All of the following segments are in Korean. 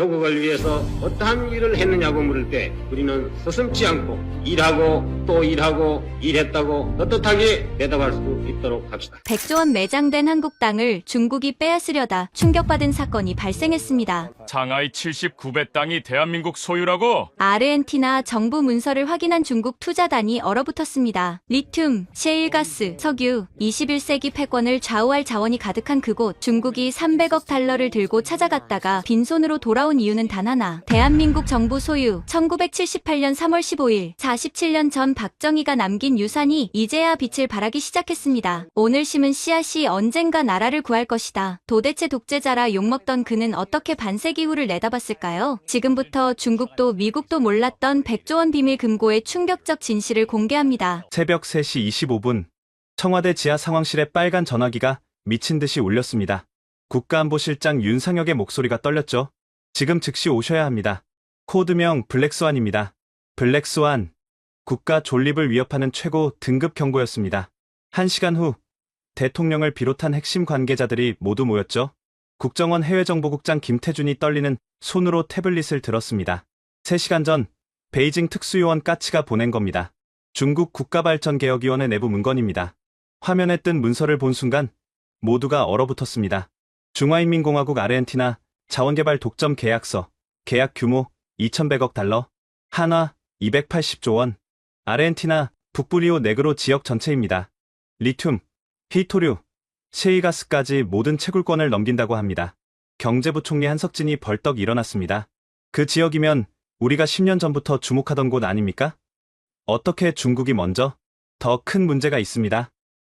조국을 위해서 어떠한 일을 했느냐고 물을 때 우리는 서슴지 않고 일하고 또 일하고 일했다고 떳떳하게 대답할 수 있도록 합시다. 100조 원 매장된 한국 땅을 중국이 빼앗으려다 충격받은 사건이 발생했습니다. 상하이 79배 땅이 대한민국 소유라고? 아르헨티나 정부 문서를 확인한 중국 투자단이 얼어붙었습니다. 리튬, 셰일가스, 석유, 21세기 패권을 좌우할 자원이 가득한 그곳. 중국이 300억 달러를 들고 찾아갔다가 빈손으로 돌아온 이유는 단 하나. 대한민국 정부 소유. 1978년 3월 15일, 47년 전 박정희가 남긴 유산이 이제야 빛을 발하기 시작했습니다. 오늘 심은 씨앗이 언젠가 나라를 구할 것이다. 도대체 독재자라 욕먹던 그는 어떻게 반세기 후를 내다봤을까요? 지금부터 중국도 미국도 몰랐던 100조 원 비밀 금고의 충격적 진실을 공개합니다. 새벽 3시 25분 청와대 지하 상황실에 빨간 전화기가 미친 듯이 울렸습니다. 국가안보실장 윤상혁의 목소리가 떨렸죠. 지금 즉시 오셔야 합니다. 코드명 블랙스완입니다. 블랙스완. 국가 존립을 위협하는 최고 등급 경보였습니다. 1시간 후 대통령을 비롯한 핵심 관계자들이 모두 모였죠. 국정원 해외정보국장 김태준이 떨리는 손으로 태블릿을 들었습니다. 3시간 전 베이징 특수요원 까치가 보낸 겁니다. 중국 국가발전개혁위원회 내부 문건입니다. 화면에 뜬 문서를 본 순간 모두가 얼어붙었습니다. 중화인민공화국 아르헨티나 자원개발 독점 계약서, 계약 규모 2,100억 달러, 한화 280조 원, 아르헨티나 북부리오 네그로 지역 전체입니다. 리튬, 히토류, 셰일가스까지 모든 채굴권을 넘긴다고 합니다. 경제부총리 한석진이 벌떡 일어났습니다. 그 지역이면 우리가 10년 전부터 주목하던 곳 아닙니까? 어떻게 중국이 먼저? 더 큰 문제가 있습니다.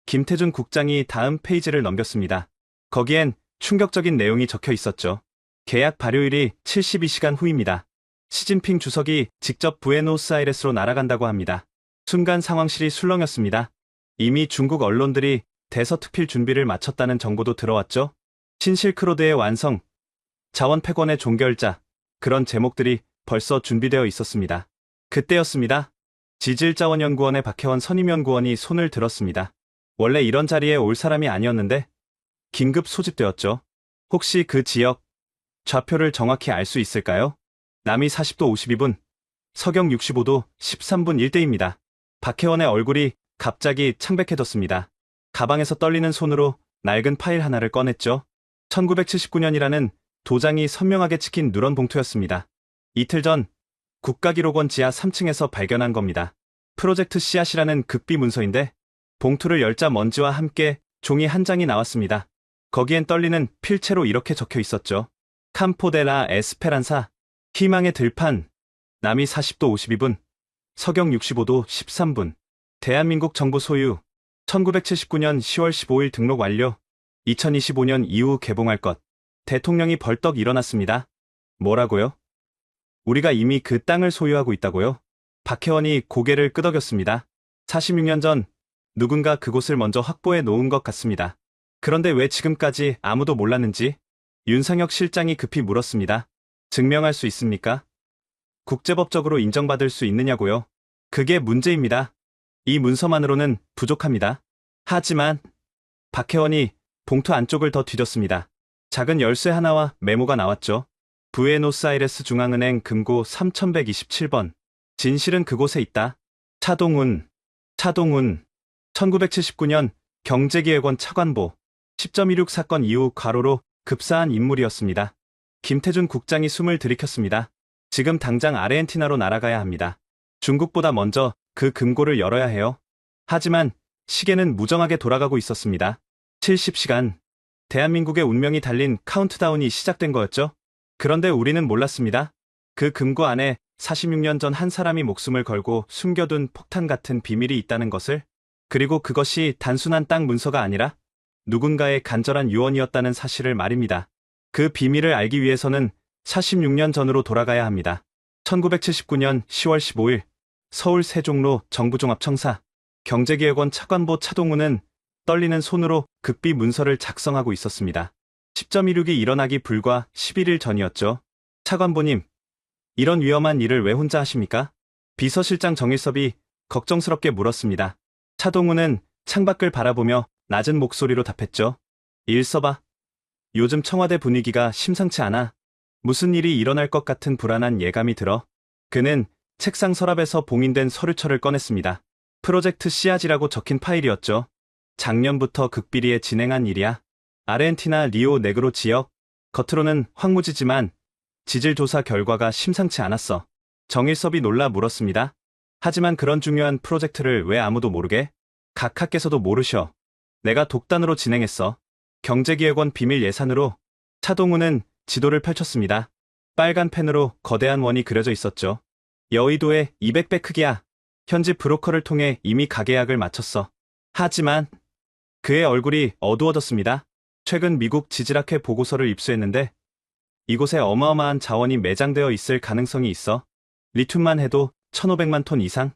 김태준 국장이 다음 페이지를 넘겼습니다. 거기엔 충격적인 내용이 적혀 있었죠. 계약 발효일이 72시간 후입니다. 시진핑 주석이 직접 부에노스아이레스로 날아간다고 합니다. 순간 상황실이 술렁였습니다. 이미 중국 언론들이 대서특필 준비를 마쳤다는 정보도 들어왔죠. 신실크로드의 완성, 자원 패권의 종결자, 그런 제목들이 벌써 준비되어 있었습니다. 그때였습니다. 지질자원연구원의 박혜원 선임연구원이 손을 들었습니다. 원래 이런 자리에 올 사람이 아니었는데 긴급 소집되었죠. 혹시 그 지역 좌표를 정확히 알 수 있을까요? 남이 40도 52분, 서경 65도 13분 1대입니다. 박혜원의 얼굴이 갑자기 창백해졌습니다. 가방에서 떨리는 손으로 낡은 파일 하나를 꺼냈죠. 1979년이라는 도장이 선명하게 찍힌 누런 봉투였습니다. 이틀 전 국가기록원 지하 3층에서 발견한 겁니다. 프로젝트 씨앗이라는 극비 문서인데 봉투를 열자 먼지와 함께 종이 한 장이 나왔습니다. 거기엔 떨리는 필체로 이렇게 적혀 있었죠. 캄포데라 에스페란사, 희망의 들판, 남이 40도 52분, 서경 65도 13분, 대한민국 정부 소유, 1979년 10월 15일 등록 완료, 2025년 이후 개봉할 것. 대통령이 벌떡 일어났습니다. 뭐라고요? 우리가 이미 그 땅을 소유하고 있다고요? 박혜원이 고개를 끄덕였습니다. 46년 전 누군가 그곳을 먼저 확보해 놓은 것 같습니다. 그런데 왜 지금까지 아무도 몰랐는지 윤상혁 실장이 급히 물었습니다. 증명할 수 있습니까? 국제법적으로 인정받을 수 있느냐고요? 그게 문제입니다. 이 문서만으로는 부족합니다. 하지만 박혜원이 봉투 안쪽을 더 뒤졌습니다. 작은 열쇠 하나와 메모가 나왔죠. 부에노스아이레스 중앙은행 금고 3127번. 진실은 그곳에 있다. 차동훈. 1979년 경제기획원 차관보 10.16 사건 이후 과로로 급사한 인물이었습니다. 김태준 국장이 숨을 들이켰습니다. 지금 당장 아르헨티나로 날아가야 합니다. 중국보다 먼저 그 금고를 열어야 해요. 하지만 시계는 무정하게 돌아가고 있었습니다. 70시간. 대한민국의 운명이 달린 카운트다운이 시작된 거였죠. 그런데 우리는 몰랐습니다. 그 금고 안에 46년 전 한 사람이 목숨을 걸고 숨겨둔 폭탄 같은 비밀이 있다는 것을, 그리고 그것이 단순한 땅 문서가 아니라 누군가의 간절한 유언이었다는 사실을 말입니다. 그 비밀을 알기 위해서는 46년 전으로 돌아가야 합니다. 1979년 10월 15일 서울 세종로 정부종합청사 경제기획원 차관보 차동훈은 떨리는 손으로 극비 문서를 작성하고 있었습니다. 10.16이 일어나기 불과 11일 전이었죠. 차관보님, 이런 위험한 일을 왜 혼자 하십니까? 비서실장 정일섭이 걱정스럽게 물었습니다. 차동훈은 창밖을 바라보며 낮은 목소리로 답했죠. 일서봐. 요즘 청와대 분위기가 심상치 않아. 무슨 일이 일어날 것 같은 불안한 예감이 들어 그는 책상 서랍에서 봉인된 서류철을 꺼냈습니다. 프로젝트 씨앗이라고 적힌 파일이었죠. 작년부터 극비리에 진행한 일이야. 아르헨티나 리오 네그로 지역. 겉으로는 황무지지만 지질 조사 결과가 심상치 않았어. 정일섭이 놀라 물었습니다. 하지만 그런 중요한 프로젝트를 왜 아무도 모르게? 각하께서도 모르셔. 내가 독단으로 진행했어. 경제기획원 비밀 예산으로. 차동우는 지도를 펼쳤습니다. 빨간 펜으로 거대한 원이 그려져 있었죠. 여의도에 200배 크기야. 현지 브로커를 통해 이미 가계약을 마쳤어. 하지만 그의 얼굴이 어두워졌습니다. 최근 미국 지질학회 보고서를 입수했는데 이곳에 어마어마한 자원이 매장되어 있을 가능성이 있어. 리튬만 해도 1,500만 톤 이상.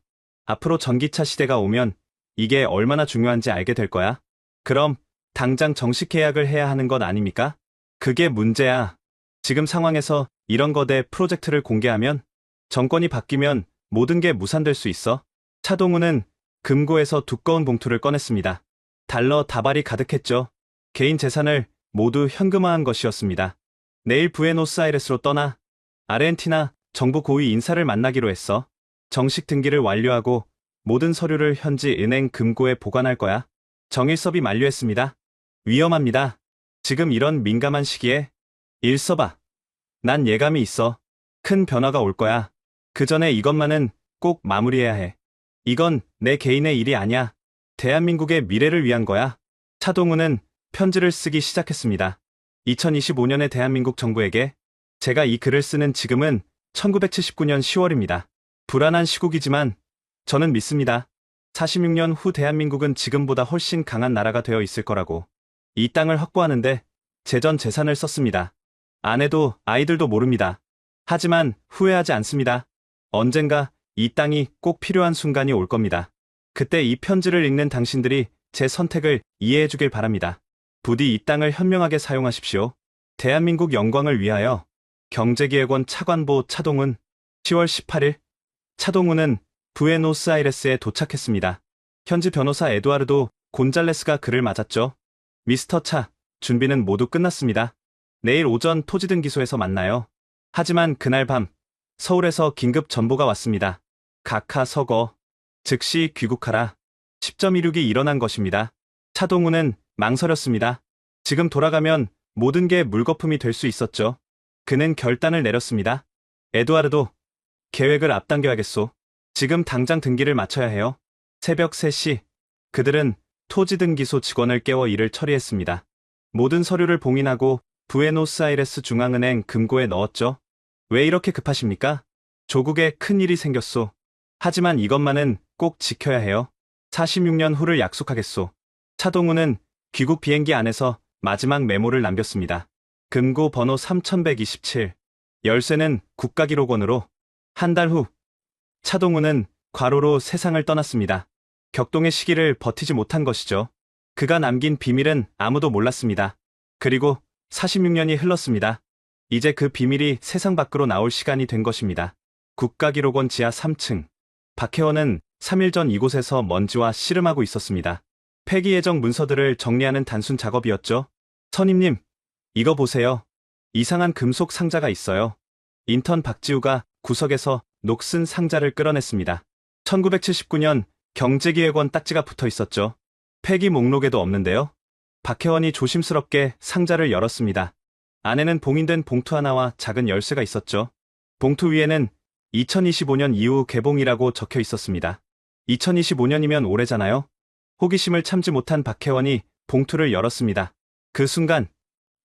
앞으로 전기차 시대가 오면 이게 얼마나 중요한지 알게 될 거야. 그럼 당장 정식 계약을 해야 하는 것 아닙니까? 그게 문제야. 지금 상황에서 이런 거대 프로젝트를 공개하면 정권이 바뀌면 모든 게 무산될 수 있어. 차동우는 금고에서 두꺼운 봉투를 꺼냈습니다. 달러 다발이 가득했죠. 개인 재산을 모두 현금화한 것이었습니다. 내일 부에노스아이레스로 떠나 아르헨티나 정부 고위 인사를 만나기로 했어. 정식 등기를 완료하고 모든 서류를 현지 은행 금고에 보관할 거야. 정일섭이 만류했습니다. 위험합니다. 지금 이런 민감한 시기에 일서봐. 난 예감이 있어. 큰 변화가 올 거야. 그 전에 이것만은 꼭 마무리해야 해. 이건 내 개인의 일이 아니야. 대한민국의 미래를 위한 거야. 차동우는 편지를 쓰기 시작했습니다. 2025년의 대한민국 정부에게 제가 이 글을 쓰는 지금은 1979년 10월입니다. 불안한 시국이지만 저는 믿습니다. 46년 후 대한민국은 지금보다 훨씬 강한 나라가 되어 있을 거라고. 이 땅을 확보하는데 제 전 재산을 썼습니다. 아내도 아이들도 모릅니다. 하지만 후회하지 않습니다. 언젠가 이 땅이 꼭 필요한 순간이 올 겁니다. 그때 이 편지를 읽는 당신들이 제 선택을 이해해 주길 바랍니다. 부디 이 땅을 현명하게 사용하십시오. 대한민국 영광을 위하여. 경제기획원 차관보 차동훈. 10월 18일 차동훈은 부에노스아이레스에 도착했습니다. 현지 변호사 에두아르도 곤잘레스가 그를 맞았죠. 미스터 차, 준비는 모두 끝났습니다. 내일 오전 토지등기소에서 만나요. 하지만 그날 밤 서울에서 긴급 전보가 왔습니다. 각하 서거. 즉시 귀국하라. 10.16이 일어난 것입니다. 차동훈은 망설였습니다. 지금 돌아가면 모든 게 물거품이 될 수 있었죠. 그는 결단을 내렸습니다. 에두아르도 계획을 앞당겨야겠소. 지금 당장 등기를 마쳐야 해요. 새벽 3시 그들은 토지등기소 직원을 깨워 일을 처리했습니다. 모든 서류를 봉인하고 부에노스아이레스 중앙은행 금고에 넣었죠. 왜 이렇게 급하십니까? 조국에 큰 일이 생겼소. 하지만 이것만은 꼭 지켜야 해요. 46년 후를 약속하겠소. 차동우는 귀국 비행기 안에서 마지막 메모를 남겼습니다. 금고 번호 3127. 열쇠는 국가기록원으로. 한 달 후 차동우는 과로로 세상을 떠났습니다. 격동의 시기를 버티지 못한 것이죠. 그가 남긴 비밀은 아무도 몰랐습니다. 그리고 46년이 흘렀습니다. 이제 그 비밀이 세상 밖으로 나올 시간이 된 것입니다. 국가기록원 지하 3층. 박혜원은 3일 전 이곳에서 먼지와 씨름하고 있었습니다. 폐기 예정 문서들을 정리하는 단순 작업이었죠. 선임님, 이거 보세요. 이상한 금속 상자가 있어요. 인턴 박지우가 구석에서 녹슨 상자를 끌어냈습니다. 1979년 경제기획원 딱지가 붙어 있었죠. 폐기 목록에도 없는데요. 박혜원이 조심스럽게 상자를 열었습니다. 안에는 봉인된 봉투 하나와 작은 열쇠가 있었죠. 봉투 위에는 2025년 이후 개봉이라고 적혀 있었습니다. 2025년이면 올해잖아요. 호기심을 참지 못한 박혜원이 봉투를 열었습니다. 그 순간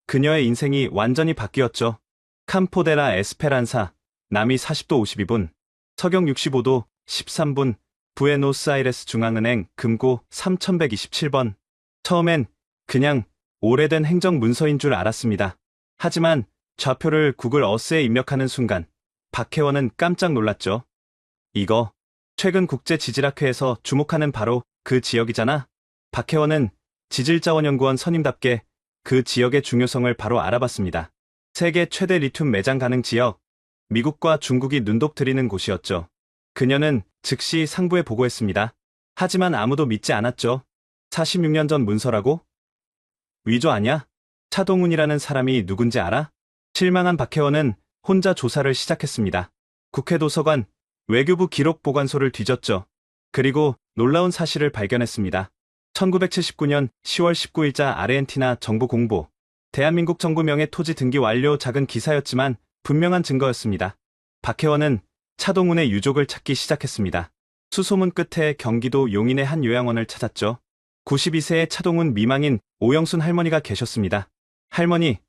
그녀의 인생이 완전히 바뀌었죠. 캄포데라 에스페란사, 남이 40도 52분, 서경 65도 13분, 부에노스아이레스 중앙은행 금고 3127번. 처음엔 그냥 오래된 행정 문서인 줄 알았습니다. 하지만 좌표를 구글 어스에 입력하는 순간 박혜원은 깜짝 놀랐죠. 이거 최근 국제지질학회에서 주목하는 바로 그 지역이잖아. 박혜원은 지질자원연구원 선임답게 그 지역의 중요성을 바로 알아봤습니다. 세계 최대 리튬 매장 가능 지역, 미국과 중국이 눈독 들이는 곳이었죠. 그녀는 즉시 상부에 보고했습니다. 하지만 아무도 믿지 않았죠. 46년 전 문서라고? 위조 아냐? 차동훈이라는 사람이 누군지 알아? 실망한 박혜원은 혼자 조사를 시작했습니다. 국회 도서관, 외교부 기록보관소를 뒤졌죠. 그리고 놀라운 사실을 발견했습니다. 1979년 10월 19일자 아르헨티나 정부 공보. 대한민국 정부 명의 토지 등기 완료. 작은 기사였지만 분명한 증거였습니다. 박혜원은 차동훈의 유족을 찾기 시작했습니다. 수소문 끝에 경기도 용인의 한 요양원을 찾았죠. 92세의 차동훈 미망인 오영순 할머니가 계셨습니다. 할머니,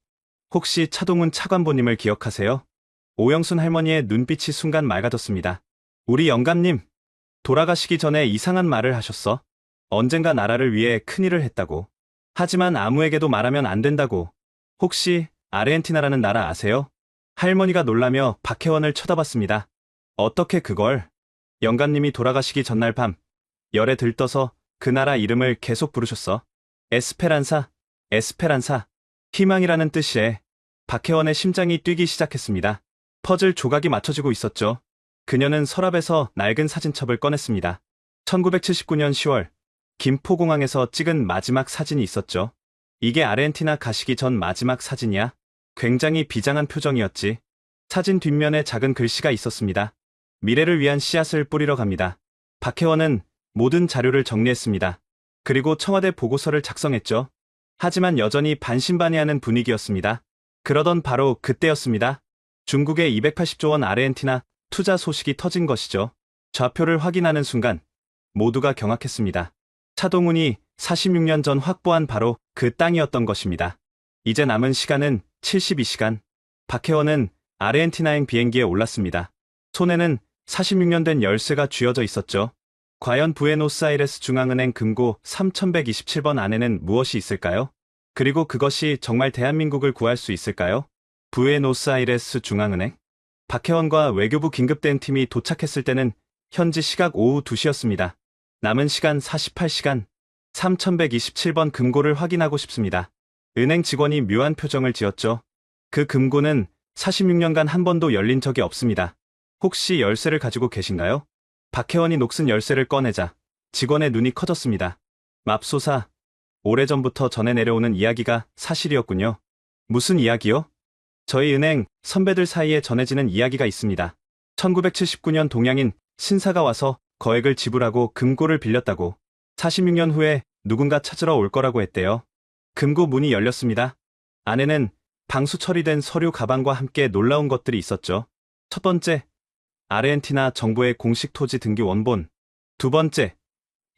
혹시 차동훈 차관보님을 기억하세요? 오영순 할머니의 눈빛이 순간 맑아졌습니다. 우리 영감님, 돌아가시기 전에 이상한 말을 하셨어. 언젠가 나라를 위해 큰일을 했다고. 하지만 아무에게도 말하면 안 된다고. 혹시 아르헨티나라는 나라 아세요? 할머니가 놀라며 박혜원을 쳐다봤습니다. 어떻게 그걸? 영감님이 돌아가시기 전날 밤, 열에 들떠서 그 나라 이름을 계속 부르셨어. 에스페란사, 에스페란사. 희망이라는 뜻이에. 박혜원의 심장이 뛰기 시작했습니다. 퍼즐 조각이 맞춰지고 있었죠. 그녀는 서랍에서 낡은 사진첩을 꺼냈습니다. 1979년 10월, 김포공항에서 찍은 마지막 사진이 있었죠. 이게 아르헨티나 가시기 전 마지막 사진이야? 굉장히 비장한 표정이었지. 사진 뒷면에 작은 글씨가 있었습니다. 미래를 위한 씨앗을 뿌리러 갑니다. 박혜원은 모든 자료를 정리했습니다. 그리고 청와대 보고서를 작성했죠. 하지만 여전히 반신반의하는 분위기였습니다. 그러던 바로 그때였습니다. 중국의 280조 원 아르헨티나 투자 소식이 터진 것이죠. 좌표를 확인하는 순간 모두가 경악했습니다. 차동훈이 46년 전 확보한 바로 그 땅이었던 것입니다. 이제 남은 시간은 72시간. 박혜원은 아르헨티나행 비행기에 올랐습니다. 손에는 46년 된 열쇠가 쥐어져 있었죠. 과연 부에노스아이레스 중앙은행 금고 3127번 안에는 무엇이 있을까요? 그리고 그것이 정말 대한민국을 구할 수 있을까요? 부에노스아이레스 중앙은행? 박혜원과 외교부 긴급대응팀이 도착했을 때는 현지 시각 오후 2시였습니다. 남은 시간 48시간. 3127번 금고를 확인하고 싶습니다. 은행 직원이 묘한 표정을 지었죠. 그 금고는 46년간 한 번도 열린 적이 없습니다. 혹시 열쇠를 가지고 계신가요? 박혜원이 녹슨 열쇠를 꺼내자 직원의 눈이 커졌습니다. 맙소사, 오래전부터 전해 내려오는 이야기가 사실이었군요. 무슨 이야기요? 저희 은행 선배들 사이에 전해지는 이야기가 있습니다. 1979년 동양인 신사가 와서 거액을 지불하고 금고를 빌렸다고. 46년 후에 누군가 찾으러 올 거라고 했대요. 금고 문이 열렸습니다. 안에는 방수 처리된 서류 가방과 함께 놀라운 것들이 있었죠. 첫 번째, 아르헨티나 정부의 공식 토지 등기 원본. 두 번째,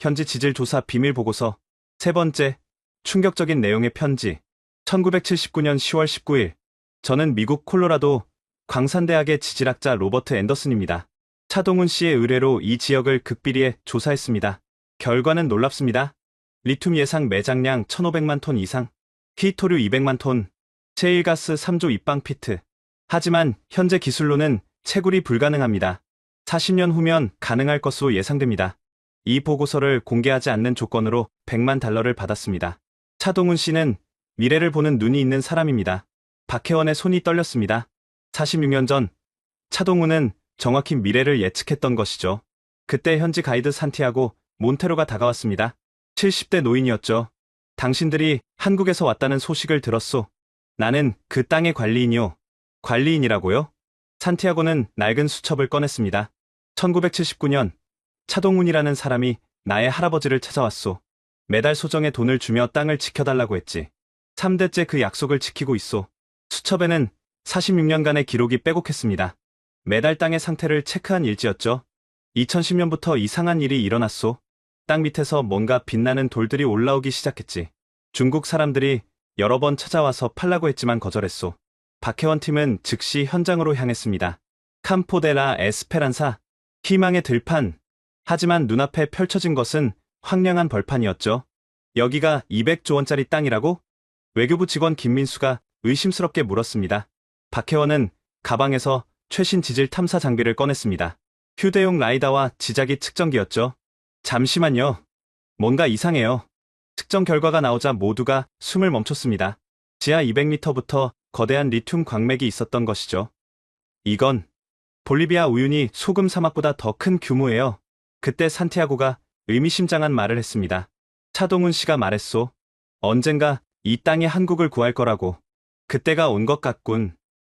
현지 지질 조사 비밀 보고서. 세 번째, 충격적인 내용의 편지. 1979년 10월 19일. 저는 미국 콜로라도 광산대학의 지질학자 로버트 앤더슨입니다. 차동훈 씨의 의뢰로 이 지역을 극비리에 조사했습니다. 결과는 놀랍습니다. 리튬 예상 매장량 1,500만 톤 이상, 히토류 200만 톤, 셰일가스 3조 입방피트. 하지만 현재 기술로는 채굴이 불가능합니다. 40년 후면 가능할 것으로 예상됩니다. 이 보고서를 공개하지 않는 조건으로 100만 달러를 받았습니다. 차동훈 씨는 미래를 보는 눈이 있는 사람입니다. 박혜원의 손이 떨렸습니다. 46년 전 차동훈은 정확히 미래를 예측했던 것이죠. 그때 현지 가이드 산티아고 몬테로가 다가왔습니다. 70대 노인이었죠. 당신들이 한국에서 왔다는 소식을 들었소. 나는 그 땅의 관리인이요. 관리인이라고요? 산티아고는 낡은 수첩을 꺼냈습니다. 1979년 차동훈이라는 사람이 나의 할아버지를 찾아왔소. 매달 소정의 돈을 주며 땅을 지켜달라고 했지. 3대째 그 약속을 지키고 있소. 수첩에는 46년간의 기록이 빼곡했습니다. 매달 땅의 상태를 체크한 일지였죠. 2010년부터 이상한 일이 일어났소. 땅 밑에서 뭔가 빛나는 돌들이 올라오기 시작했지. 중국 사람들이 여러 번 찾아와서 팔라고 했지만 거절했소. 박혜원 팀은 즉시 현장으로 향했습니다. 캄포데라 에스페란사, 희망의 들판. 하지만 눈앞에 펼쳐진 것은 황량한 벌판이었죠. 여기가 200조 원짜리 땅이라고? 외교부 직원 김민수가 의심스럽게 물었습니다. 박혜원은 가방에서 최신 지질 탐사 장비를 꺼냈습니다. 휴대용 라이다와 지자기 측정기였죠. 잠시만요. 뭔가 이상해요. 측정 결과가 나오자 모두가 숨을 멈췄습니다. 지하 200m부터 거대한 리튬 광맥이 있었던 것이죠. 이건 볼리비아 우유니 소금 사막보다 더 큰 규모예요. 그때 산티아고가 의미심장한 말을 했습니다. 차동훈 씨가 말했소. 언젠가 이 땅이 한국을 구할 거라고. 그때가 온 것 같군.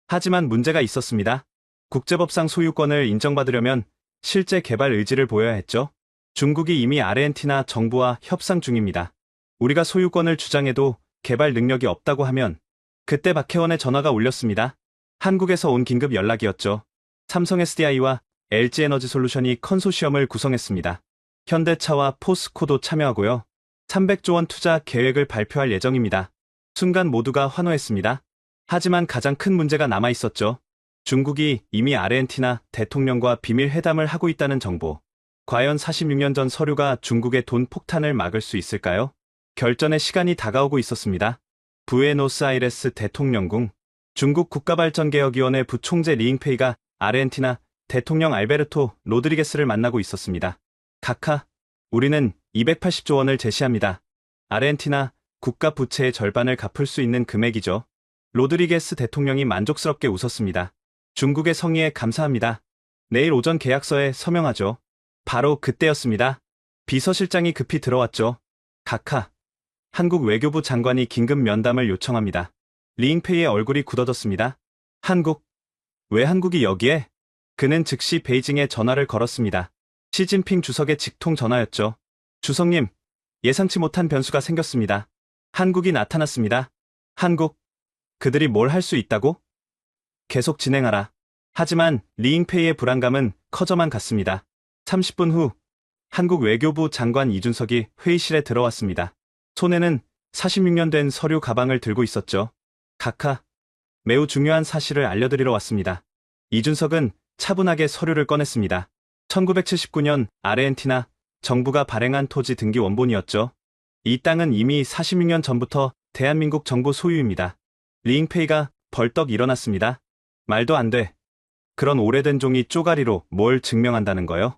하지만 문제가 있었습니다. 국제법상 소유권을 인정받으려면 실제 개발 의지를 보여야 했죠. 중국이 이미 아르헨티나 정부와 협상 중입니다. 우리가 소유권을 주장해도 개발 능력이 없다고 하면 그때 박혜원의 전화가 울렸습니다. 한국에서 온 긴급 연락이었죠. 삼성 SDI와 LG에너지솔루션이 컨소시엄을 구성했습니다. 현대차와 포스코도 참여하고요. 300조 원 투자 계획을 발표할 예정입니다. 순간 모두가 환호했습니다. 하지만 가장 큰 문제가 남아 있었죠. 중국이 이미 아르헨티나 대통령과 비밀 회담을 하고 있다는 정보. 과연 46년 전 서류가 중국의 돈 폭탄을 막을 수 있을까요? 결전의 시간이 다가오고 있었습니다. 부에노스아이레스 대통령궁. 중국 국가발전개혁위원회 부총재 리잉페이가 아르헨티나 대통령 알베르토 로드리게스를 만나고 있었습니다. 카카, 우리는 280조 원을 제시합니다. 아르헨티나 국가 부채의 절반을 갚을 수 있는 금액이죠. 로드리게스 대통령이 만족스럽게 웃었습니다. 중국의 성의에 감사합니다. 내일 오전 계약서에 서명하죠. 바로 그때였습니다. 비서실장이 급히 들어왔죠. 카카, 한국 외교부 장관이 긴급 면담을 요청합니다. 리잉페이의 얼굴이 굳어졌습니다. 한국? 왜 한국이 여기에? 그는 즉시 베이징에 전화를 걸었습니다. 시진핑 주석의 직통 전화였죠. 주석님, 예상치 못한 변수가 생겼습니다. 한국이 나타났습니다. 한국? 그들이 뭘 할 수 있다고? 계속 진행하라. 하지만 리잉페이의 불안감은 커져만 갔습니다. 30분 후, 한국 외교부 장관 이준석이 회의실에 들어왔습니다. 손에는 46년 된 서류 가방을 들고 있었죠. 카카, 매우 중요한 사실을 알려드리러 왔습니다. 이준석은 차분하게 서류를 꺼냈습니다. 1979년 아르헨티나 정부가 발행한 토지 등기 원본이었죠. 이 땅은 이미 46년 전부터 대한민국 정부 소유입니다. 리잉페이가 벌떡 일어났습니다. 말도 안 돼. 그런 오래된 종이 쪼가리로 뭘 증명한다는 거요?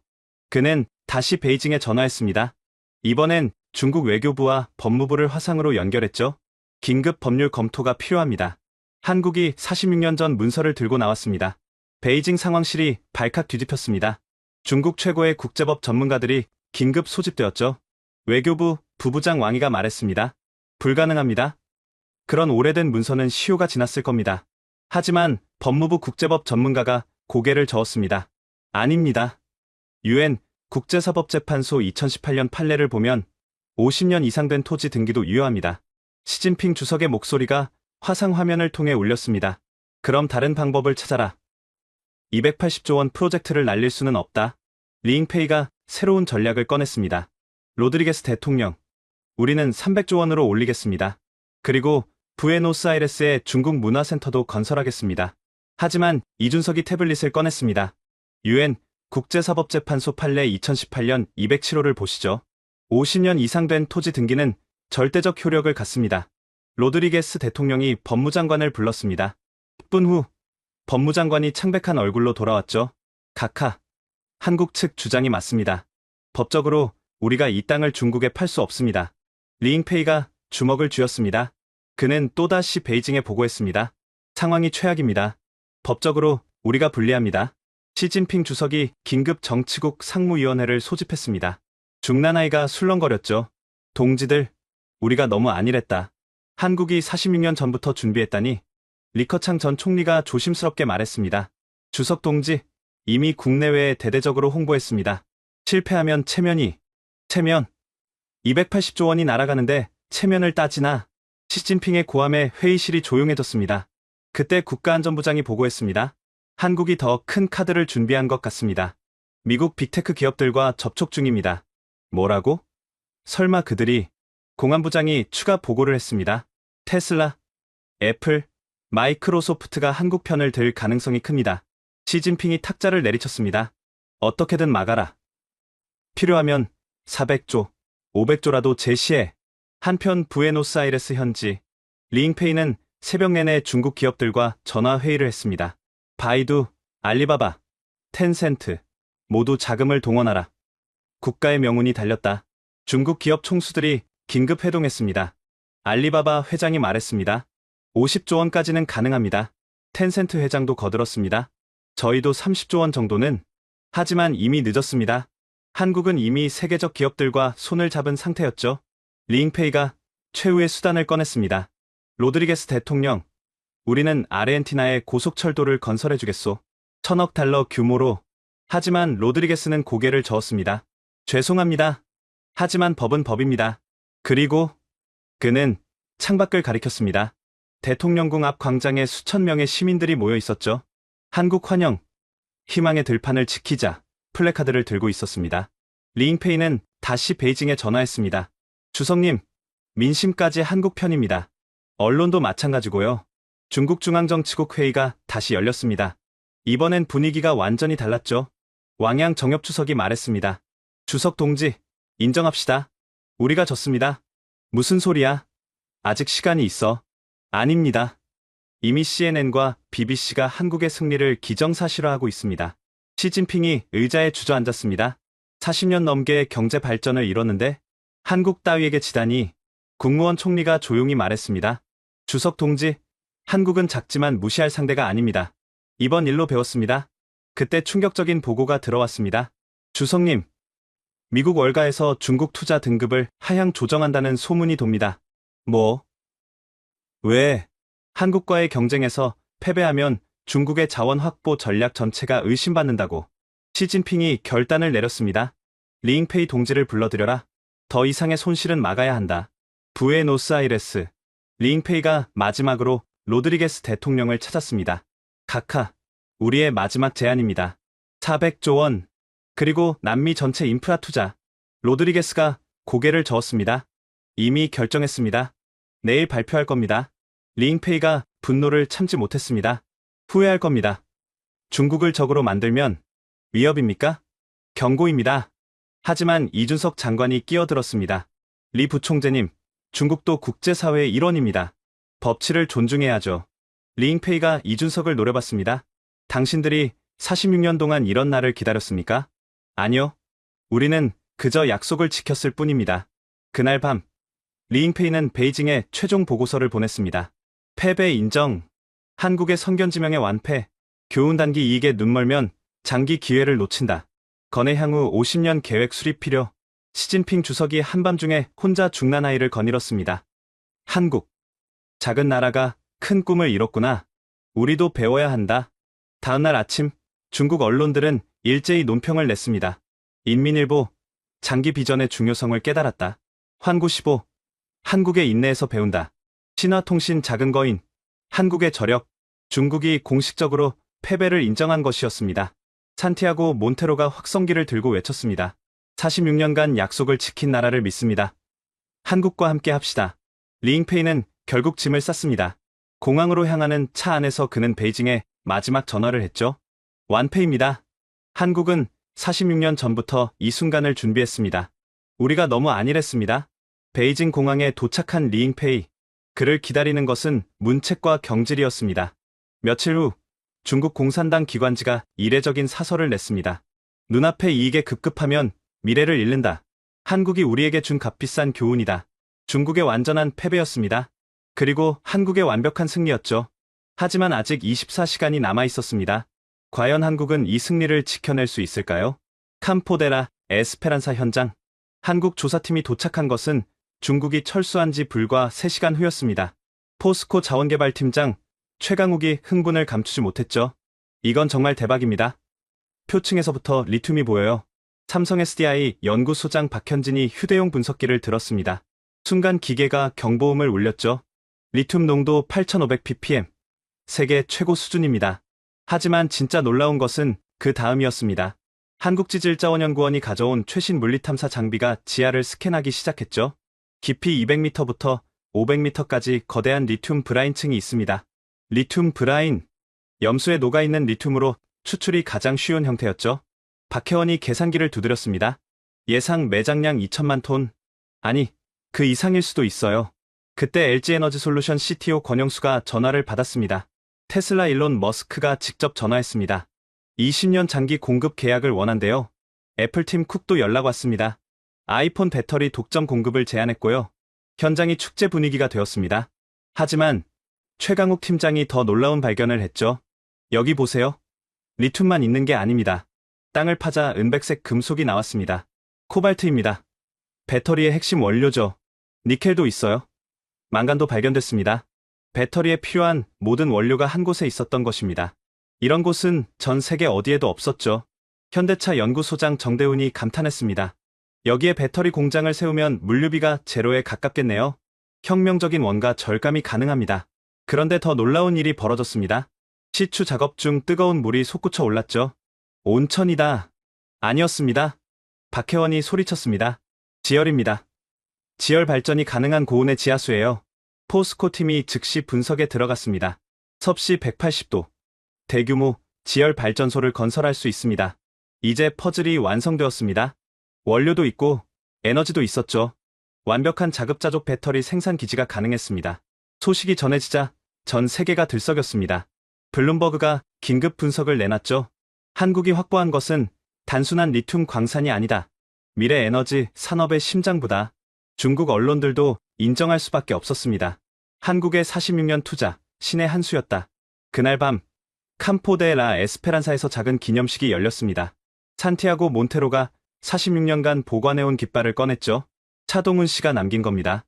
그는 다시 베이징에 전화했습니다. 이번엔 중국 외교부와 법무부를 화상으로 연결했죠. 긴급 법률 검토가 필요합니다. 한국이 46년 전 문서를 들고 나왔습니다. 베이징 상황실이 발칵 뒤집혔습니다. 중국 최고의 국제법 전문가들이 긴급 소집되었죠. 외교부 부부장 왕이가 말했습니다. 불가능합니다. 그런 오래된 문서는 시효가 지났을 겁니다. 하지만 법무부 국제법 전문가가 고개를 저었습니다. 아닙니다. UN 국제사법재판소 2018년 판례를 보면 50년 이상 된 토지 등기도 유효합니다. 시진핑 주석의 목소리가 화상 화면을 통해 울렸습니다. 그럼 다른 방법을 찾아라. 280조 원 프로젝트를 날릴 수는 없다. 리잉페이가 새로운 전략을 꺼냈습니다. 로드리게스 대통령, 우리는 300조 원으로 올리겠습니다. 그리고 부에노스아이레스에 중국 문화센터도 건설하겠습니다. 하지만 이준석이 태블릿을 꺼냈습니다. UN 국제사법재판소 판례 2018년 207호를 보시죠. 50년 이상 된 토지 등기는 절대적 효력을 갖습니다. 로드리게스 대통령이 법무장관을 불렀습니다. 10분 후 법무장관이 창백한 얼굴로 돌아왔죠. 카카, 한국 측 주장이 맞습니다. 법적으로 우리가 이 땅을 중국에 팔 수 없습니다. 리잉페이가 주먹을 쥐었습니다. 그는 또다시 베이징에 보고했습니다. 상황이 최악입니다. 법적으로 우리가 불리합니다. 시진핑 주석이 긴급 정치국 상무위원회를 소집했습니다. 중나나이가 술렁거렸죠. 동지들, 우리가 너무 안일했다. 한국이 46년 전부터 준비했다니. 리커창 전 총리가 조심스럽게 말했습니다. 주석 동지, 이미 국내외에 대대적으로 홍보했습니다. 실패하면 체면. 280조 원이 날아가는데 체면을 따지나. 시진핑의 고함에 회의실이 조용해졌습니다. 그때 국가안전부장이 보고했습니다. 한국이 더 큰 카드를 준비한 것 같습니다. 미국 빅테크 기업들과 접촉 중입니다. 뭐라고? 설마 그들이? 공안부장이 추가 보고를 했습니다. 테슬라, 애플, 마이크로소프트가 한국 편을 들 가능성이 큽니다. 시진핑이 탁자를 내리쳤습니다. 어떻게든 막아라. 필요하면 400조, 500조라도 제시해. 한편 부에노스아이레스 현지, 리잉페이는 새벽 내내 중국 기업들과 전화회의를 했습니다. 바이두, 알리바바, 텐센트, 모두 자금을 동원하라. 국가의 명운이 달렸다. 중국 기업 총수들이 긴급 회동했습니다. 알리바바 회장이 말했습니다. 50조 원까지는 가능합니다. 텐센트 회장도 거들었습니다. 저희도 30조 원 정도는. 하지만 이미 늦었습니다. 한국은 이미 세계적 기업들과 손을 잡은 상태였죠. 리잉페이가 최후의 수단을 꺼냈습니다. 로드리게스 대통령, 우리는 아르헨티나에 고속철도를 건설해주겠소. 1,000억 달러 규모로. 하지만 로드리게스는 고개를 저었습니다. 죄송합니다. 하지만 법은 법입니다. 그리고 그는 창밖을 가리켰습니다. 대통령궁 앞 광장에 수천 명의 시민들이 모여 있었죠. 한국 환영, 희망의 들판을 지키자 플래카드를 들고 있었습니다. 리잉페이는 다시 베이징에 전화했습니다. 주석님, 민심까지 한국 편입니다. 언론도 마찬가지고요. 중국중앙정치국 회의가 다시 열렸습니다. 이번엔 분위기가 완전히 달랐죠. 왕양 정엽 주석이 말했습니다. 주석 동지, 인정합시다. 우리가 졌습니다. 무슨 소리야? 아직 시간이 있어. 아닙니다. 이미 CNN과 BBC가 한국의 승리를 기정사실화하고 있습니다. 시진핑이 의자에 주저앉았습니다. 40년 넘게 경제 발전을 이뤘는데 한국 따위에게 지다니. 국무원 총리가 조용히 말했습니다. 주석 동지, 한국은 작지만 무시할 상대가 아닙니다. 이번 일로 배웠습니다. 그때 충격적인 보고가 들어왔습니다. 주석님, 미국 월가에서 중국 투자 등급을 하향 조정한다는 소문이 돕니다. 뭐? 왜? 한국과의 경쟁에서 패배하면 중국의 자원 확보 전략 전체가 의심받는다고. 시진핑이 결단을 내렸습니다. 리잉페이 동지를 불러들여라. 더 이상의 손실은 막아야 한다. 부에노스아이레스. 리잉페이가 마지막으로 로드리게스 대통령을 찾았습니다. 카카, 우리의 마지막 제안입니다. 400조 원. 그리고 남미 전체 인프라 투자. 로드리게스가 고개를 저었습니다. 이미 결정했습니다. 내일 발표할 겁니다. 리잉페이가 분노를 참지 못했습니다. 후회할 겁니다. 중국을 적으로 만들면 위협입니까? 경고입니다. 하지만 이준석 장관이 끼어들었습니다. 리 부총재님, 중국도 국제사회의 일원입니다. 법치를 존중해야죠. 리잉페이가 이준석을 노려봤습니다. 당신들이 46년 동안 이런 날을 기다렸습니까? 아니요. 우리는 그저 약속을 지켰을 뿐입니다. 그날 밤, 리잉페이는 베이징에 최종 보고서를 보냈습니다. 패배 인정. 한국의 성견지명의 완패. 교훈 단기 이익에 눈멀면 장기 기회를 놓친다. 건해 향후 50년 계획 수립 필요. 시진핑 주석이 한밤중에 혼자 중난아이를 거닐었습니다. 한국. 작은 나라가 큰 꿈을 이뤘구나. 우리도 배워야 한다. 다음날 아침, 중국 언론들은 일제히 논평을 냈습니다. 인민일보, 장기 비전의 중요성을 깨달았다. 환구15, 한국의 인내에서 배운다. 신화통신 작은 거인, 한국의 저력, 중국이 공식적으로 패배를 인정한 것이었습니다. 산티아고 몬테로가 확성기를 들고 외쳤습니다. 46년간 약속을 지킨 나라를 믿습니다. 한국과 함께 합시다. 리잉페이는 결국 짐을 쌌습니다. 공항으로 향하는 차 안에서 그는 베이징에 마지막 전화를 했죠. 완패입니다. 한국은 46년 전부터 이 순간을 준비했습니다. 우리가 너무 안일했습니다. 베이징 공항에 도착한 리잉페이. 그를 기다리는 것은 문책과 경질이었습니다. 며칠 후 중국 공산당 기관지가 이례적인 사설을 냈습니다. 눈앞의 이익에 급급하면 미래를 잃는다. 한국이 우리에게 준 값비싼 교훈이다. 중국의 완전한 패배였습니다. 그리고 한국의 완벽한 승리였죠. 하지만 아직 24시간이 남아 있었습니다. 과연 한국은 이 승리를 지켜낼 수 있을까요? 캄포데라 에스페란사 현장. 한국 조사팀이 도착한 것은 중국이 철수한 지 불과 3시간 후였습니다. 포스코 자원개발팀장 최강욱이 흥분을 감추지 못했죠. 이건 정말 대박입니다. 표층에서부터 리튬이 보여요. 삼성 SDI 연구소장 박현진이 휴대용 분석기를 들었습니다. 순간 기계가 경보음을 울렸죠. 리튬 농도 8500ppm. 세계 최고 수준입니다. 하지만 진짜 놀라운 것은 그 다음이었습니다. 한국지질자원연구원이 가져온 최신 물리탐사 장비가 지하를 스캔하기 시작했죠. 깊이 200m부터 500m까지 거대한 리튬 브라인층이 있습니다. 리튬 브라인. 염수에 녹아있는 리튬으로 추출이 가장 쉬운 형태였죠. 박혜원이 계산기를 두드렸습니다. 예상 매장량 2천만 톤. 아니, 그 이상일 수도 있어요. 그때 LG에너지솔루션 CTO 권영수가 전화를 받았습니다. 테슬라 일론 머스크가 직접 전화했습니다. 20년 장기 공급 계약을 원한대요. 애플팀 쿡도 연락 왔습니다. 아이폰 배터리 독점 공급을 제안했고요. 현장이 축제 분위기가 되었습니다. 하지만 최강욱 팀장이 더 놀라운 발견을 했죠. 여기 보세요. 리튬만 있는 게 아닙니다. 땅을 파자 은백색 금속이 나왔습니다. 코발트입니다. 배터리의 핵심 원료죠. 니켈도 있어요. 망간도 발견됐습니다. 배터리에 필요한 모든 원료가 한 곳에 있었던 것입니다. 이런 곳은 전 세계 어디에도 없었죠. 현대차 연구소장 정대훈이 감탄했습니다. 여기에 배터리 공장을 세우면 물류비가 제로에 가깝겠네요. 혁명적인 원가 절감이 가능합니다. 그런데 더 놀라운 일이 벌어졌습니다. 시추 작업 중 뜨거운 물이 솟구쳐 올랐죠. 온천이다. 아니었습니다. 박혜원이 소리쳤습니다. 지열입니다. 지열 발전이 가능한 고온의 지하수예요. 포스코 팀이 즉시 분석에 들어갔습니다. 섭씨 180도. 대규모 지열 발전소를 건설할 수 있습니다. 이제 퍼즐이 완성되었습니다. 원료도 있고 에너지도 있었죠. 완벽한 자급자족 배터리 생산 기지가 가능했습니다. 소식이 전해지자 전 세계가 들썩였습니다. 블룸버그가 긴급 분석을 내놨죠. 한국이 확보한 것은 단순한 리튬 광산이 아니다. 미래 에너지 산업의 심장부다. 중국 언론들도 인정할 수밖에 없었습니다. 한국의 46년 투자, 신의 한 수였다. 그날 밤 campo de la Esperanza에서 작은 기념식이 열렸습니다. 산티아고 몬테로가 46년간 보관해온 깃발을 꺼냈죠. 차동훈 씨가 남긴 겁니다.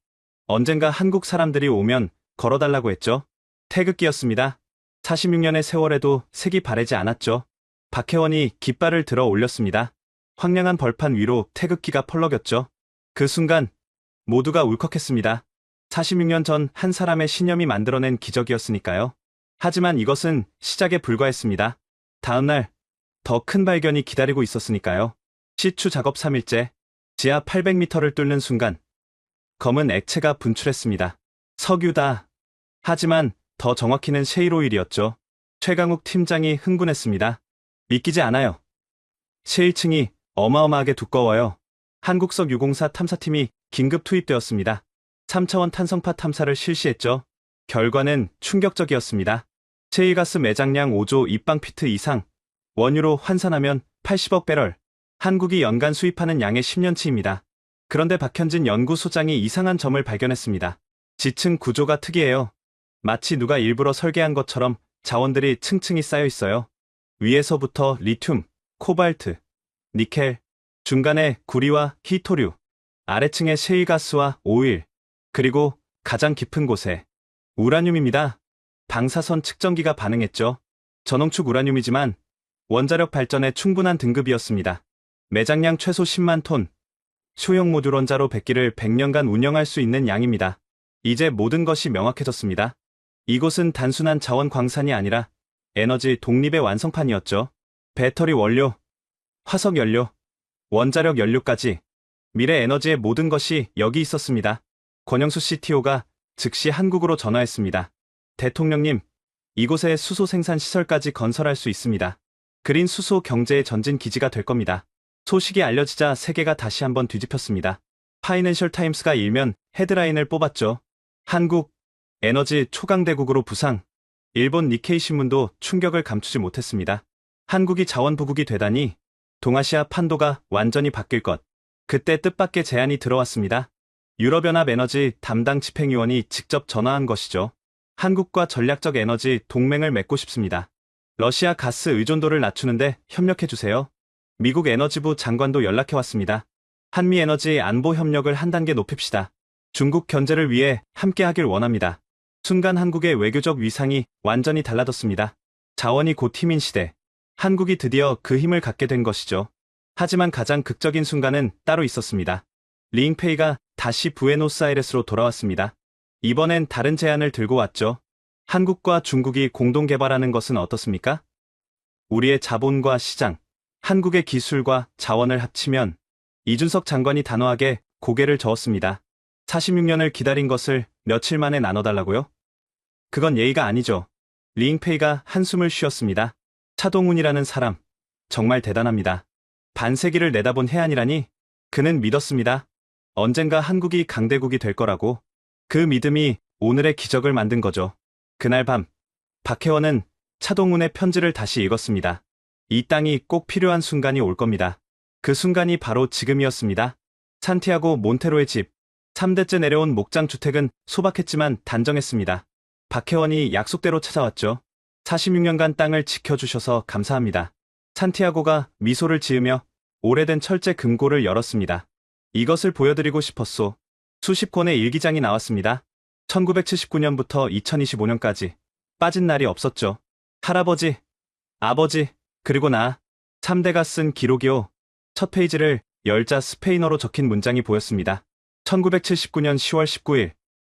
언젠가 한국 사람들이 오면 걸어달라고 했죠. 태극기였습니다. 46년의 세월에도 색이 바래지 않았죠. 박혜원이 깃발을 들어 올렸습니다. 황량한 벌판 위로 태극기가 펄럭였죠. 그 순간 모두가 울컥했습니다. 46년 전 한 사람의 신념이 만들어낸 기적이었으니까요. 하지만 이것은 시작에 불과했습니다. 다음날 더 큰 발견이 기다리고 있었으니까요. 시추 작업 3일째, 지하 800m를 뚫는 순간 검은 액체가 분출했습니다. 석유다. 하지만 더 정확히는 셰일오일이었죠. 최강욱 팀장이 흥분했습니다. 믿기지 않아요. 셰일층이 어마어마하게 두꺼워요. 한국석 유공사 탐사팀이 긴급 투입되었습니다. 3차원 탄성파 탐사를 실시했죠. 결과는 충격적이었습니다. 셰일가스 매장량 5조 입방피트 이상, 원유로 환산하면 80억 배럴, 한국이 연간 수입하는 양의 10년치입니다. 그런데 박현진 연구소장이 이상한 점을 발견했습니다. 지층 구조가 특이해요. 마치 누가 일부러 설계한 것처럼 자원들이 층층이 쌓여 있어요. 위에서부터 리튬, 코발트, 니켈, 중간에 구리와 히토류, 아래층에 셰일가스와 오일, 그리고 가장 깊은 곳에 우라늄입니다. 방사선 측정기가 반응했죠. 전홍축 우라늄이지만 원자력 발전에 충분한 등급이었습니다. 매장량 최소 10만 톤, 소형 모듈 원자로 100기를 100년간 운영할 수 있는 양입니다. 이제 모든 것이 명확해졌습니다. 이곳은 단순한 자원 광산이 아니라 에너지 독립의 완성판이었죠. 배터리 원료, 화석 연료, 원자력 연료까지 미래 에너지의 모든 것이 여기 있었습니다. 권영수 CTO가 즉시 한국으로 전화했습니다. 대통령님, 이곳에 수소 생산 시설까지 건설할 수 있습니다. 그린 수소 경제의 전진 기지가 될 겁니다. 소식이 알려지자 세계가 다시 한번 뒤집혔습니다. 파이낸셜 타임스가 일면 헤드라인을 뽑았죠. 한국, 에너지 초강대국으로 부상. 일본 니케이 신문도 충격을 감추지 못했습니다. 한국이 자원부국이 되다니 동아시아 판도가 완전히 바뀔 것. 그때 뜻밖의 제안이 들어왔습니다. 유럽연합 에너지 담당 집행위원이 직접 전화한 것이죠. 한국과 전략적 에너지 동맹을 맺고 싶습니다. 러시아 가스 의존도를 낮추는데 협력해주세요. 미국 에너지부 장관도 연락해왔습니다. 한미 에너지 안보 협력을 한 단계 높입시다. 중국 견제를 위해 함께하길 원합니다. 순간 한국의 외교적 위상이 완전히 달라졌습니다. 자원이 곧 힘인 시대. 한국이 드디어 그 힘을 갖게 된 것이죠. 하지만 가장 극적인 순간은 따로 있었습니다. 리잉페이가 다시 부에노스아이레스로 돌아왔습니다. 이번엔 다른 제안을 들고 왔죠. 한국과 중국이 공동 개발하는 것은 어떻습니까? 우리의 자본과 시장, 한국의 기술과 자원을 합치면 이준석 장관이 단호하게 고개를 저었습니다. 46년을 기다린 것을 며칠 만에 나눠달라고요? 그건 예의가 아니죠. 리잉페이가 한숨을 쉬었습니다. 차동훈이라는 사람, 정말 대단합니다. 반세기를 내다본 해안이라니 그는 믿었습니다. 언젠가 한국이 강대국이 될 거라고. 그 믿음이 오늘의 기적을 만든 거죠. 그날 밤, 박혜원은 차동훈의 편지를 다시 읽었습니다. 이 땅이 꼭 필요한 순간이 올 겁니다. 그 순간이 바로 지금이었습니다. 산티아고 몬테로의 집, 3대째 내려온 목장 주택은 소박했지만 단정했습니다. 박혜원이 약속대로 찾아왔죠. 46년간 땅을 지켜주셔서 감사합니다. 산티아고가 미소를 지으며 오래된 철제 금고를 열었습니다. 이것을 보여드리고 싶었소. 수십 권의 일기장이 나왔습니다. 1979년부터 2025년까지 빠진 날이 없었죠. 할아버지, 아버지, 그리고 나 3대가 쓴 기록이요. 첫 페이지를 열자 스페인어로 적힌 문장이 보였습니다. 1979년 10월 19일.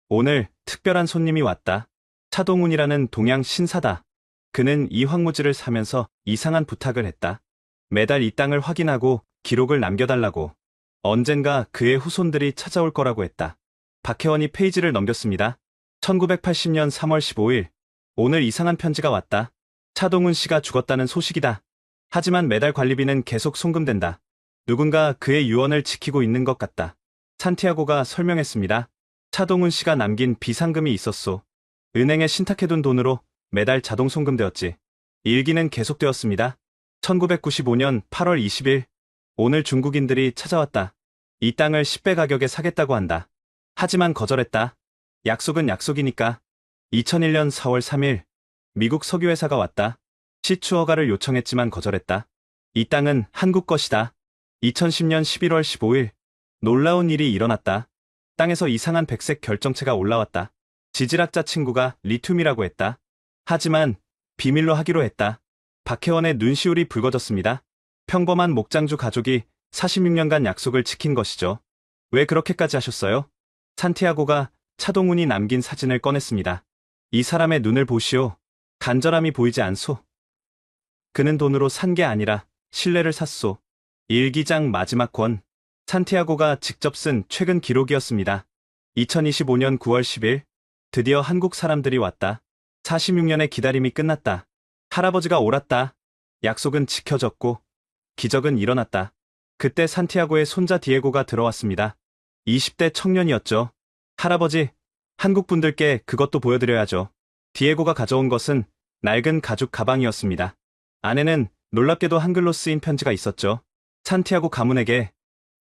오늘 특별한 손님이 왔다. 차동훈이라는 동양 신사다. 그는 이 황무지를 사면서 이상한 부탁을 했다. 매달 이 땅을 확인하고 기록을 남겨달라고. 언젠가 그의 후손들이 찾아올 거라고 했다. 박혜원이 페이지를 넘겼습니다. 1980년 3월 15일. 오늘 이상한 편지가 왔다. 차동훈 씨가 죽었다는 소식이다. 하지만 매달 관리비는 계속 송금된다. 누군가 그의 유언을 지키고 있는 것 같다. 산티아고가 설명했습니다. 차동훈 씨가 남긴 비상금이 있었소. 은행에 신탁해둔 돈으로 매달 자동 송금되었지. 일기는 계속되었습니다. 1995년 8월 20일. 오늘 중국인들이 찾아왔다. 이 땅을 10배 가격에 사겠다고 한다. 하지만 거절했다. 약속은 약속이니까. 2001년 4월 3일. 미국 석유회사가 왔다. 시추 허가를 요청했지만 거절했다. 이 땅은 한국 것이다. 2010년 11월 15일. 놀라운 일이 일어났다. 땅에서 이상한 백색 결정체가 올라왔다. 지질학자 친구가 리튬이라고 했다. 하지만 비밀로 하기로 했다. 박혜원의 눈시울이 붉어졌습니다. 평범한 목장주 가족이 46년간 약속을 지킨 것이죠. 왜 그렇게까지 하셨어요? 산티아고가 차동훈이 남긴 사진을 꺼냈습니다. 이 사람의 눈을 보시오. 간절함이 보이지 않소. 그는 돈으로 산 게 아니라 신뢰를 샀소. 일기장 마지막 권. 산티아고가 직접 쓴 최근 기록이었습니다. 2025년 9월 10일. 드디어 한국 사람들이 왔다. 46년의 기다림이 끝났다. 할아버지가 옳았다. 약속은 지켜졌고 기적은 일어났다. 그때 산티아고의 손자 디에고가 들어왔습니다. 20대 청년이었죠. 할아버지, 한국 분들께 그것도 보여드려야죠. 디에고가 가져온 것은 낡은 가죽 가방이었습니다. 안에는 놀랍게도 한글로 쓰인 편지가 있었죠. 산티아고 가문에게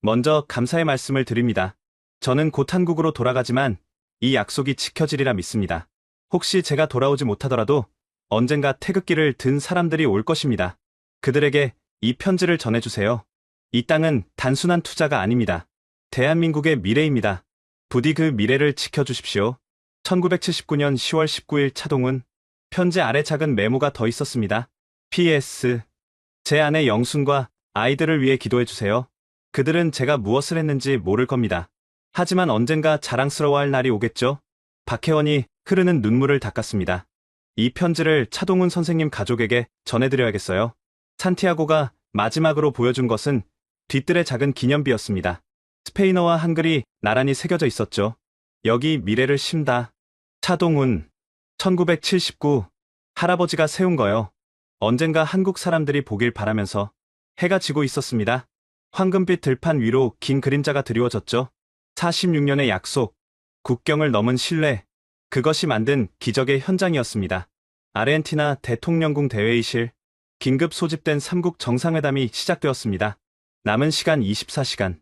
먼저 감사의 말씀을 드립니다. 저는 곧 한국으로 돌아가지만 이 약속이 지켜지리라 믿습니다. 혹시 제가 돌아오지 못하더라도 언젠가 태극기를 든 사람들이 올 것입니다. 그들에게 이 편지를 전해주세요. 이 땅은 단순한 투자가 아닙니다. 대한민국의 미래입니다. 부디 그 미래를 지켜주십시오. 1979년 10월 19일 차동훈. 편지 아래 작은 메모가 더 있었습니다. PS. 제 아내 영순과 아이들을 위해 기도해주세요. 그들은 제가 무엇을 했는지 모를 겁니다. 하지만 언젠가 자랑스러워할 날이 오겠죠? 박혜원이 흐르는 눈물을 닦았습니다. 이 편지를 차동훈 선생님 가족에게 전해드려야겠어요. 산티아고가 마지막으로 보여준 것은 뒤뜰의 작은 기념비였습니다. 스페인어와 한글이 나란히 새겨져 있었죠. 여기 미래를 심다. 차동훈. 1979. 할아버지가 세운 거요. 언젠가 한국 사람들이 보길 바라면서. 해가 지고 있었습니다. 황금빛 들판 위로 긴 그림자가 드리워졌죠. 46년의 약속. 국경을 넘은 신뢰. 그것이 만든 기적의 현장이었습니다. 아르헨티나 대통령궁 대회의실. 긴급 소집된 3국 정상회담이 시작되었습니다. 남은 시간 24시간.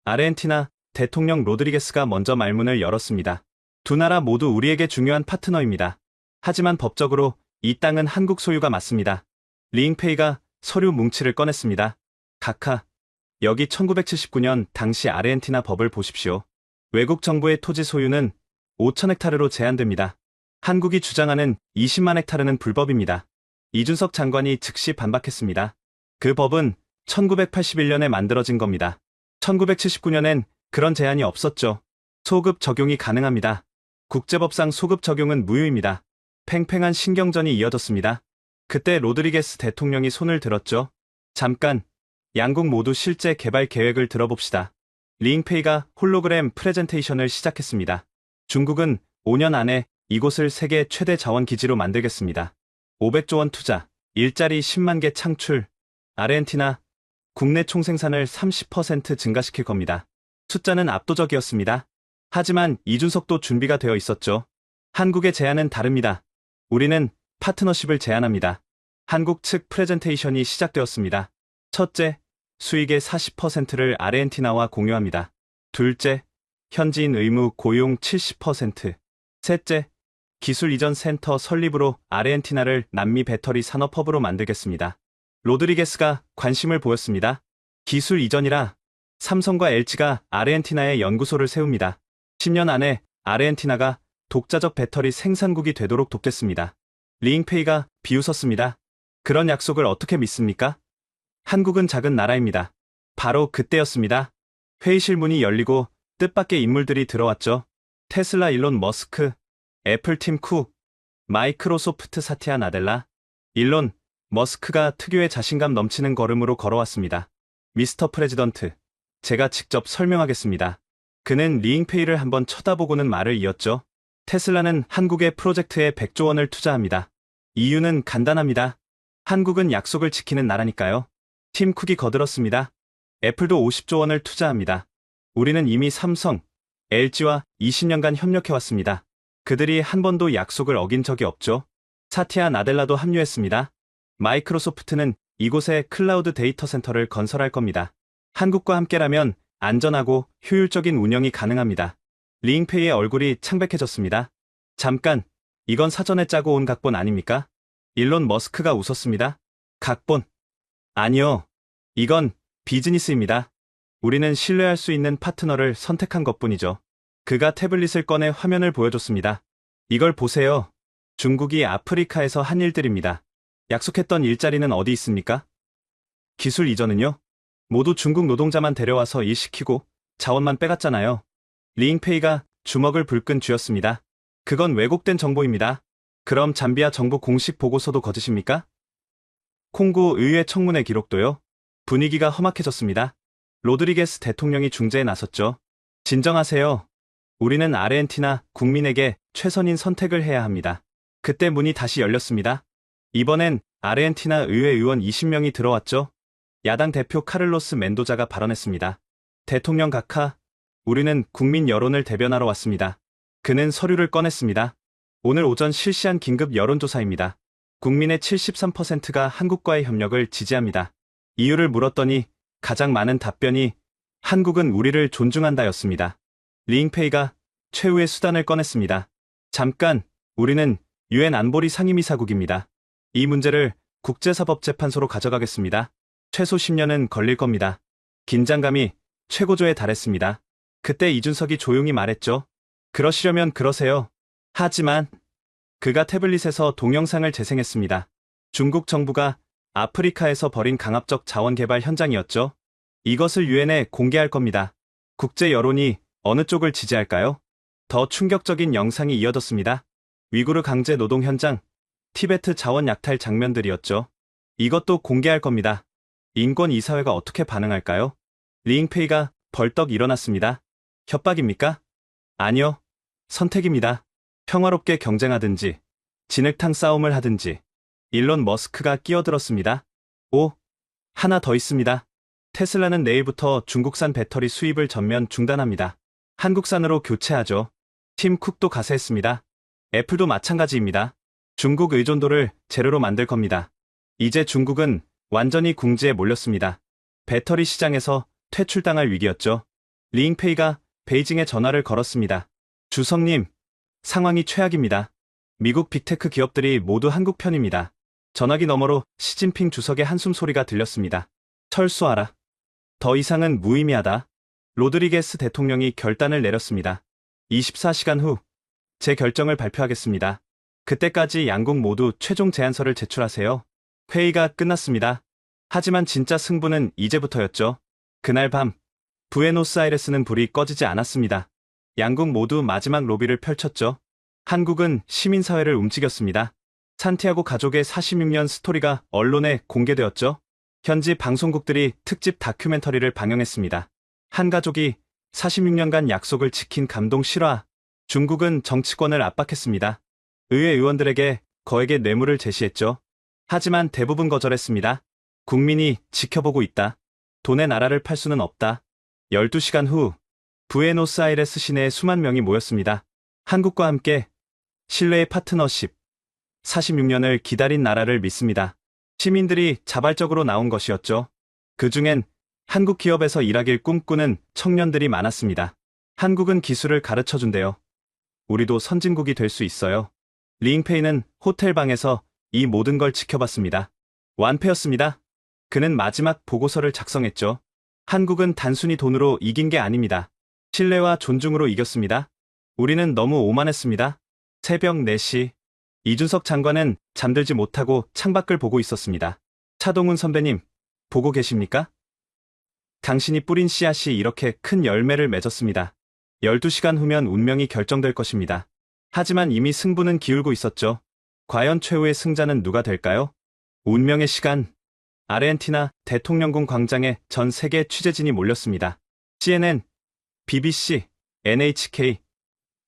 아르헨티나 대통령 로드리게스가 먼저 말문을 열었습니다. 두 나라 모두 우리에게 중요한 파트너입니다. 하지만 법적으로 이 땅은 한국 소유가 맞습니다. 리잉페이가 서류 뭉치를 꺼냈습니다. 카카. 여기 1979년 당시 아르헨티나 법을 보십시오. 외국 정부의 토지 소유는 5,000헥타르로 제한됩니다. 한국이 주장하는 20만 헥타르는 불법입니다. 이준석 장관이 즉시 반박했습니다. 그 법은 1981년에 만들어진 겁니다. 1979년엔 그런 제한이 없었죠. 소급 적용이 가능합니다. 국제법상 소급 적용은 무효입니다. 팽팽한 신경전이 이어졌습니다. 그때 로드리게스 대통령이 손을 들었죠. 잠깐, 양국 모두 실제 개발 계획을 들어봅시다. 리잉페이가 홀로그램 프레젠테이션을 시작했습니다. 중국은 5년 안에 이곳을 세계 최대 자원 기지로 만들겠습니다. 500조 원 투자, 일자리 10만 개 창출. 아르헨티나, 국내 총생산을 30% 증가시킬 겁니다. 숫자는 압도적이었습니다. 하지만 이준석도 준비가 되어 있었죠. 한국의 제안은 다릅니다. 우리는 파트너십을 제안합니다. 한국 측 프레젠테이션이 시작되었습니다. 첫째, 수익의 40%를 아르헨티나와 공유합니다. 둘째, 현지인 의무 고용 70%. 셋째, 기술 이전 센터 설립으로 아르헨티나를 남미 배터리 산업허브로 만들겠습니다. 로드리게스가 관심을 보였습니다. 기술 이전이라 삼성과 LG가 아르헨티나에 연구소를 세웁니다. 10년 안에 아르헨티나가 독자적 배터리 생산국이 되도록 돕겠습니다. 리잉페이가 비웃었습니다. 그런 약속을 어떻게 믿습니까? 한국은 작은 나라입니다. 바로 그때였습니다. 회의실 문이 열리고 뜻밖의 인물들이 들어왔죠. 테슬라 일론 머스크, 애플 팀 쿡, 마이크로소프트 사티아 나델라. 일론 머스크가 특유의 자신감 넘치는 걸음으로 걸어왔습니다. 미스터 프레지던트, 제가 직접 설명하겠습니다. 그는 리잉페이를 한번 쳐다보고는 말을 이었죠. 테슬라는 한국의 프로젝트에 100조 원을 투자합니다. 이유는 간단합니다. 한국은 약속을 지키는 나라니까요. 팀 쿡이 거들었습니다. 애플도 50조 원을 투자합니다. 우리는 이미 삼성, LG와 20년간 협력해왔습니다. 그들이 한 번도 약속을 어긴 적이 없죠. 사티아 나델라도 합류했습니다. 마이크로소프트는 이곳에 클라우드 데이터 센터를 건설할 겁니다. 한국과 함께라면 안전하고 효율적인 운영이 가능합니다. 리잉페이의 얼굴이 창백해졌습니다. 잠깐, 이건 사전에 짜고 온 각본 아닙니까? 일론 머스크가 웃었습니다. 각본? 아니요. 이건 비즈니스입니다. 우리는 신뢰할 수 있는 파트너를 선택한 것뿐이죠. 그가 태블릿을 꺼내 화면을 보여줬습니다. 이걸 보세요. 중국이 아프리카에서 한 일들입니다. 약속했던 일자리는 어디 있습니까? 기술 이전은요? 모두 중국 노동자만 데려와서 일 시키고 자원만 빼갔잖아요. 리잉페이가 주먹을 불끈 쥐었습니다. 그건 왜곡된 정보입니다. 그럼 잠비아 정부 공식 보고서도 거짓입니까? 콩고 의회 청문회 기록도요? 분위기가 험악해졌습니다. 로드리게스 대통령이 중재에 나섰죠. 진정하세요. 우리는 아르헨티나 국민에게 최선인 선택을 해야 합니다. 그때 문이 다시 열렸습니다. 이번엔 아르헨티나 의회 의원 20명이 들어왔죠. 야당 대표 카를로스 멘도자가 발언했습니다. 대통령 각하, 우리는 국민 여론을 대변하러 왔습니다. 그는 서류를 꺼냈습니다. 오늘 오전 실시한 긴급 여론조사입니다. 국민의 73%가 한국과의 협력을 지지합니다. 이유를 물었더니 가장 많은 답변이 한국은 우리를 존중한다였습니다. 리잉페이가 최후의 수단을 꺼냈습니다. 잠깐, 우리는 유엔 안보리 상임이사국입니다. 이 문제를 국제사법재판소로 가져가겠습니다. 최소 10년은 걸릴 겁니다. 긴장감이 최고조에 달했습니다. 그때 이준석이 조용히 말했죠. 그러시려면 그러세요. 하지만 그가 태블릿에서 동영상을 재생했습니다. 중국 정부가 아프리카에서 벌인 강압적 자원개발 현장이었죠. 이것을 유엔에 공개할 겁니다. 국제 여론이 어느 쪽을 지지할까요? 더 충격적인 영상이 이어졌습니다. 위구르 강제 노동 현장, 티베트 자원 약탈 장면들이었죠. 이것도 공개할 겁니다. 인권이사회가 어떻게 반응할까요? 리잉페이가 벌떡 일어났습니다. 협박입니까? 아니요. 선택입니다. 평화롭게 경쟁하든지, 진흙탕 싸움을 하든지. 일론 머스크가 끼어들었습니다. 오, 하나 더 있습니다. 테슬라는 내일부터 중국산 배터리 수입을 전면 중단합니다. 한국산으로 교체하죠. 팀 쿡도 가세했습니다. 애플도 마찬가지입니다. 중국 의존도를 제로로 만들 겁니다. 이제 중국은 완전히 궁지에 몰렸습니다. 배터리 시장에서 퇴출당할 위기였죠. 리잉페이가 베이징에 전화를 걸었습니다. 주석님, 상황이 최악입니다. 미국 빅테크 기업들이 모두 한국 편입니다. 전화기 너머로 시진핑 주석의 한숨 소리가 들렸습니다. 철수하라. 더 이상은 무의미하다. 로드리게스 대통령이 결단을 내렸습니다. 24시간 후 제 결정을 발표하겠습니다. 그때까지 양국 모두 최종 제안서를 제출하세요. 회의가 끝났습니다. 하지만 진짜 승부는 이제부터였죠. 그날 밤 부에노스아이레스는 불이 꺼지지 않았습니다. 양국 모두 마지막 로비를 펼쳤죠. 한국은 시민사회를 움직였습니다. 산티아고 가족의 46년 스토리가 언론에 공개되었죠. 현지 방송국들이 특집 다큐멘터리를 방영했습니다. 한 가족이 46년간 약속을 지킨 감동 실화. 중국은 정치권을 압박했습니다. 의회 의원들에게 거액의 뇌물을 제시했죠. 하지만 대부분 거절했습니다. 국민이 지켜보고 있다. 돈의 나라를 팔 수는 없다. 12시간 후 부에노스아이레스 시내에 수만 명이 모였습니다. 한국과 함께 신뢰의 파트너십. 46년을 기다린 나라를 믿습니다. 시민들이 자발적으로 나온 것이었죠. 그중엔 한국 기업에서 일하길 꿈꾸는 청년들이 많았습니다. 한국은 기술을 가르쳐준대요. 우리도 선진국이 될 수 있어요. 리잉페이는 호텔 방에서 이 모든 걸 지켜봤습니다. 완패였습니다. 그는 마지막 보고서를 작성했죠. 한국은 단순히 돈으로 이긴 게 아닙니다. 신뢰와 존중으로 이겼습니다. 우리는 너무 오만했습니다. 새벽 4시. 이준석 장관은 잠들지 못하고 창밖을 보고 있었습니다. 차동훈 선배님, 보고 계십니까? 당신이 뿌린 씨앗이 이렇게 큰 열매를 맺었습니다. 12시간 후면 운명이 결정될 것입니다. 하지만 이미 승부는 기울고 있었죠. 과연 최후의 승자는 누가 될까요? 운명의 시간. 아르헨티나 대통령궁 광장에 전 세계 취재진이 몰렸습니다. CNN, BBC, NHK,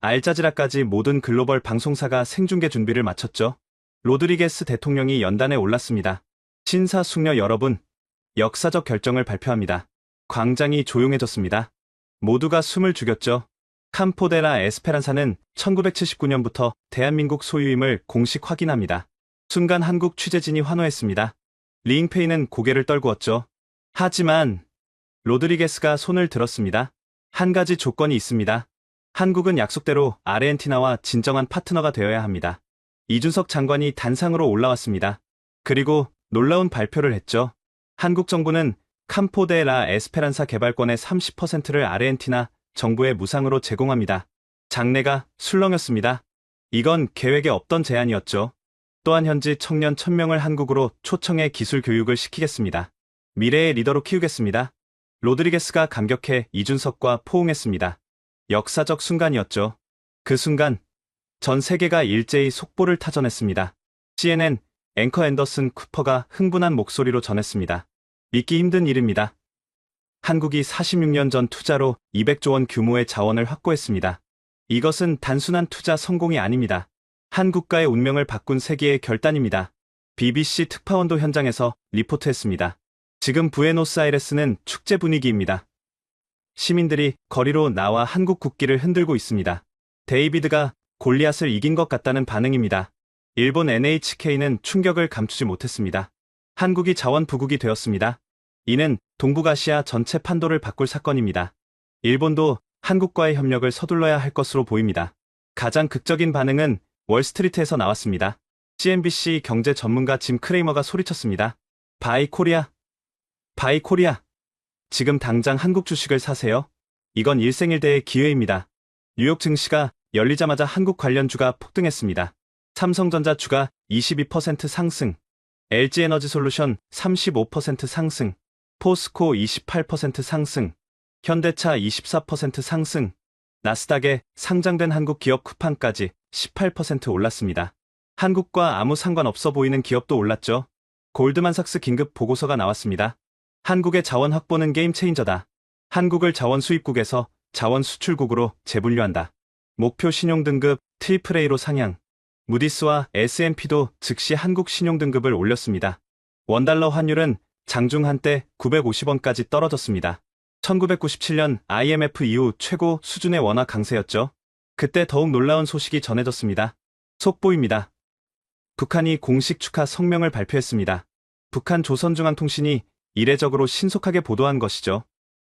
알자지라까지 모든 글로벌 방송사가 생중계 준비를 마쳤죠. 로드리게스 대통령이 연단에 올랐습니다. 신사숙녀 여러분, 역사적 결정을 발표합니다. 광장이 조용해졌습니다. 모두가 숨을 죽였죠. 캠포 데 라 에스페란사는 1979년부터 대한민국 소유임을 공식 확인합니다. 순간 한국 취재진이 환호했습니다. 리잉페이는 고개를 떨구었죠. 하지만 로드리게스가 손을 들었습니다. 한 가지 조건이 있습니다. 한국은 약속대로 아르헨티나와 진정한 파트너가 되어야 합니다. 이준석 장관이 단상으로 올라왔습니다. 그리고 놀라운 발표를 했죠. 한국 정부는 캠포 데 라 에스페란사 개발권의 30%를 아르헨티나 정부에 무상으로 제공합니다. 장내가 술렁였습니다. 이건 계획에 없던 제안이었죠. 또한 현지 청년 1000명을 한국으로 초청해 기술 교육을 시키겠습니다. 미래의 리더로 키우겠습니다. 로드리게스가 감격해 이준석과 포옹했습니다. 역사적 순간이었죠. 그 순간 전 세계가 일제히 속보를 타전했습니다. CNN 앵커 앤더슨 쿠퍼가 흥분한 목소리로 전했습니다. 믿기 힘든 일입니다. 한국이 46년 전 투자로 200조 원 규모의 자원을 확보했습니다. 이것은 단순한 투자 성공이 아닙니다. 한 국가의 운명을 바꾼 세계의 결단입니다. BBC 특파원도 현장에서 리포트했습니다. 지금 부에노스아이레스는 축제 분위기입니다. 시민들이 거리로 나와 한국 국기를 흔들고 있습니다. 데이비드가 골리앗을 이긴 것 같다는 반응입니다. 일본 NHK는 충격을 감추지 못했습니다. 한국이 자원부국이 되었습니다. 이는 동북아시아 전체 판도를 바꿀 사건입니다. 일본도 한국과의 협력을 서둘러야 할 것으로 보입니다. 가장 극적인 반응은 월스트리트에서 나왔습니다. CNBC 경제 전문가 짐 크레이머가 소리쳤습니다. 바이 코리아. 바이 코리아. 지금 당장 한국 주식을 사세요. 이건 일생일대의 기회입니다. 뉴욕 증시가 열리자마자 한국 관련주가 폭등했습니다. 삼성전자 주가 22% 상승, LG에너지솔루션 35% 상승, 포스코 28% 상승, 현대차 24% 상승, 나스닥에 상장된 한국 기업 쿠팡까지 18% 올랐습니다. 한국과 아무 상관없어 보이는 기업도 올랐죠. 골드만삭스 긴급 보고서가 나왔습니다. 한국의 자원 확보는 게임 체인저다. 한국을 자원 수입국에서 자원 수출국으로 재분류한다. 목표 신용등급 AAA로 상향. 무디스와 S&P도 즉시 한국 신용등급을 올렸습니다. 원달러 환율은 장중 한때 950원까지 떨어졌습니다. 1997년 IMF 이후 최고 수준의 원화 강세였죠. 그때 더욱 놀라운 소식이 전해졌습니다. 속보입니다. 북한이 공식 축하 성명을 발표했습니다. 북한 조선중앙통신이 이례적으로 신속하게 보도한 것이죠.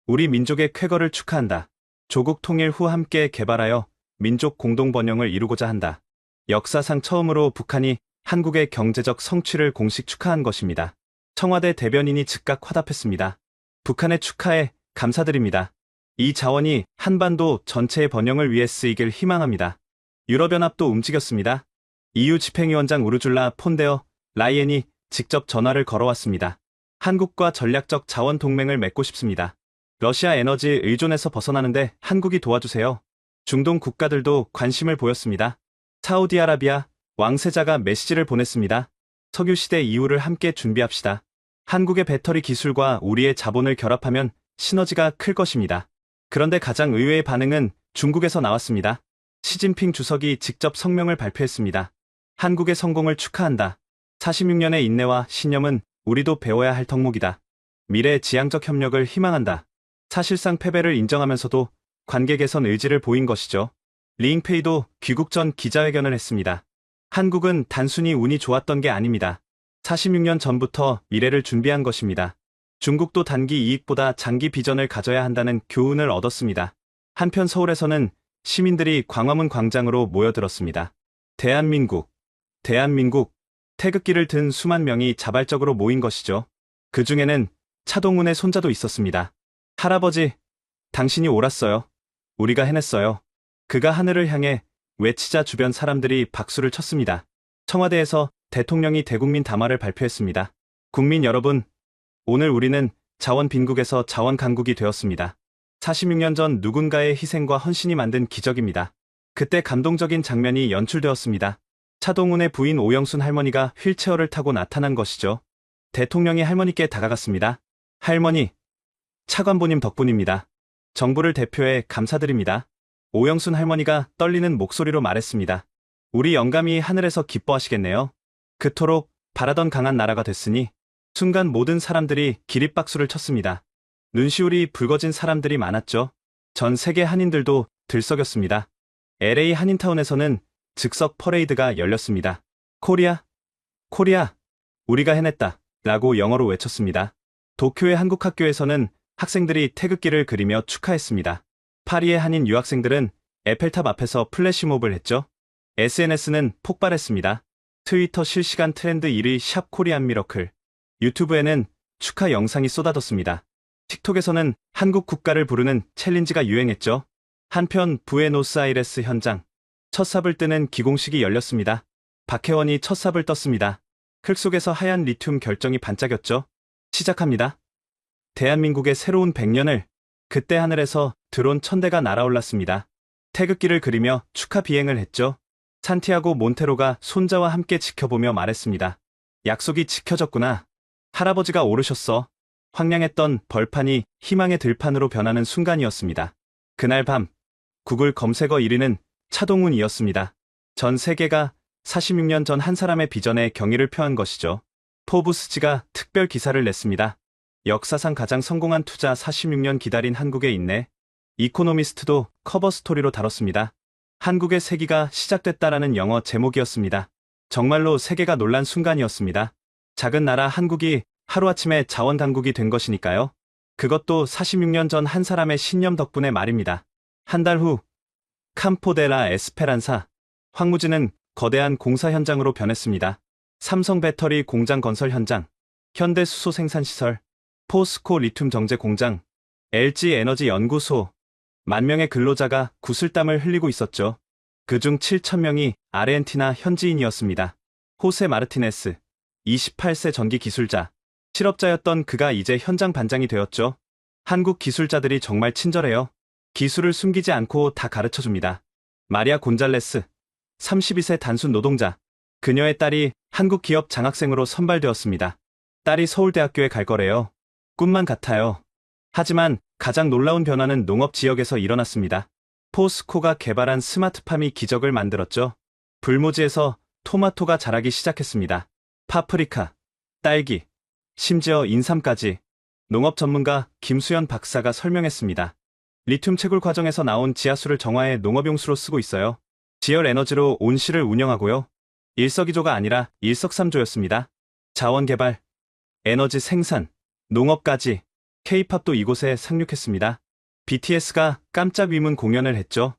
우리 민족의 쾌거를 축하한다. 조국 통일 후 함께 개발하여 민족 공동 번영을 이루고자 한다. 역사상 처음으로 북한이 한국의 경제적 성취를 공식 축하한 것입니다. 청와대 대변인이 즉각 화답했습니다. 북한의 축하에 감사드립니다. 이 자원이 한반도 전체의 번영을 위해 쓰이길 희망합니다. 유럽연합도 움직였습니다. EU 집행위원장 우르줄라 폰데어 라이엔이 직접 전화를 걸어왔습니다. 한국과 전략적 자원 동맹을 맺고 싶습니다. 러시아 에너지 의존에서 벗어나는데 한국이 도와주세요. 중동 국가들도 관심을 보였습니다. 사우디아라비아 왕세자가 메시지를 보냈습니다. 석유시대 이후를 함께 준비합시다. 한국의 배터리 기술과 우리의 자본을 결합하면 시너지가 클 것입니다. 그런데 가장 의외의 반응은 중국에서 나왔습니다. 시진핑 주석이 직접 성명을 발표했습니다. 한국의 성공을 축하한다. 46년의 인내와 신념은 우리도 배워야 할 덕목이다. 미래 지향적 협력을 희망한다. 사실상 패배를 인정하면서도 관계 개선 의지를 보인 것이죠. 리잉페이도 귀국 전 기자회견을 했습니다. 한국은 단순히 운이 좋았던 게 아닙니다. 46년 전부터 미래를 준비한 것입니다. 중국도 단기 이익보다 장기 비전을 가져야 한다는 교훈을 얻었습니다. 한편 서울에서는 시민들이 광화문 광장으로 모여들었습니다. 대한민국, 대한민국, 태극기를 든 수만 명이 자발적으로 모인 것이죠. 그 중에는 차동훈의 손자도 있었습니다. 할아버지, 당신이 옳았어요. 우리가 해냈어요. 그가 하늘을 향해 외치자 주변 사람들이 박수를 쳤습니다. 청와대에서 대통령이 대국민 담화를 발표했습니다. 국민 여러분, 오늘 우리는 자원 빈국에서 자원 강국이 되었습니다. 46년 전 누군가의 희생과 헌신이 만든 기적입니다. 그때 감동적인 장면이 연출되었습니다. 차동훈의 부인 오영순 할머니가 휠체어를 타고 나타난 것이죠. 대통령이 할머니께 다가갔습니다. 할머니, 차관보님 덕분입니다. 정부를 대표해 감사드립니다. 오영순 할머니가 떨리는 목소리로 말했습니다. 우리 영감이 하늘에서 기뻐하시겠네요. 그토록 바라던 강한 나라가 됐으니. 순간 모든 사람들이 기립박수를 쳤습니다. 눈시울이 붉어진 사람들이 많았죠. 전 세계 한인들도 들썩였습니다. LA 한인타운에서는 즉석 퍼레이드가 열렸습니다. 코리아, 코리아, 우리가 해냈다 라고 영어로 외쳤습니다. 도쿄의 한국 학교에서는 학생들이 태극기를 그리며 축하했습니다. 파리의 한인 유학생들은 에펠탑 앞에서 플래시몹을 했죠. SNS는 폭발했습니다. 트위터 실시간 트렌드 1위 샵 코리안 미러클, 유튜브에는 축하 영상이 쏟아졌습니다. 틱톡에서는 한국 국가를 부르는 챌린지가 유행했죠. 한편 부에노스아이레스 현장, 첫 삽을 뜨는 기공식이 열렸습니다. 박혜원이 첫 삽을 떴습니다. 흙 속에서 하얀 리튬 결정이 반짝였죠. 시작합니다. 대한민국의 새로운 100년을. 그때 하늘에서 드론 1000대가 날아올랐습니다. 태극기를 그리며 축하 비행을 했죠. 산티아고 몬테로가 손자와 함께 지켜보며 말했습니다. 약속이 지켜졌구나. 할아버지가 오르셨어. 황량했던 벌판이 희망의 들판으로 변하는 순간이었습니다. 그날 밤, 구글 검색어 1위는 차동훈이었습니다. 전 세계가 46년 전 한 사람의 비전에 경의를 표한 것이죠. 포브스지가 특별 기사를 냈습니다. 역사상 가장 성공한 투자 46년 기다린 한국에 있네. 이코노미스트도 커버 스토리로 다뤘습니다. 한국의 세기가 시작됐다라는 영어 제목이었습니다. 정말로 세계가 놀란 순간이었습니다. 작은 나라 한국이 하루아침에 자원 강국이 된 것이니까요. 그것도 46년 전 한 사람의 신념 덕분에 말입니다. 한 달 후, 캠포데라 에스페란사, 황무지는 거대한 공사 현장으로 변했습니다. 삼성 배터리 공장 건설 현장, 현대 수소 생산시설, 포스코 리튬 정제 공장, LG 에너지 연구소, 만 명의 근로자가 구슬땀을 흘리고 있었죠. 그중 7,000명이 아르헨티나 현지인이었습니다. 호세 마르티네스, 28세 전기 기술자, 실업자였던 그가 이제 현장 반장이 되었죠. 한국 기술자들이 정말 친절해요. 기술을 숨기지 않고 다 가르쳐줍니다. 마리아 곤잘레스, 32세 단순 노동자. 그녀의 딸이 한국 기업 장학생으로 선발되었습니다. 딸이 서울대학교에 갈 거래요. 꿈만 같아요. 하지만 가장 놀라운 변화는 농업 지역에서 일어났습니다. 포스코가 개발한 스마트팜이 기적을 만들었죠. 불모지에서 토마토가 자라기 시작했습니다. 파프리카, 딸기, 심지어 인삼까지. 농업 전문가 김수연 박사가 설명했습니다. 리튬 채굴 과정에서 나온 지하수를 정화해 농업용수로 쓰고 있어요. 지열 에너지로 온 시를 운영하고요. 일석이조가 아니라 일석삼조였습니다. 자원 개발, 에너지 생산, 농업까지. K-팝도 이곳에 상륙했습니다. BTS가 깜짝 위문 공연을 했죠.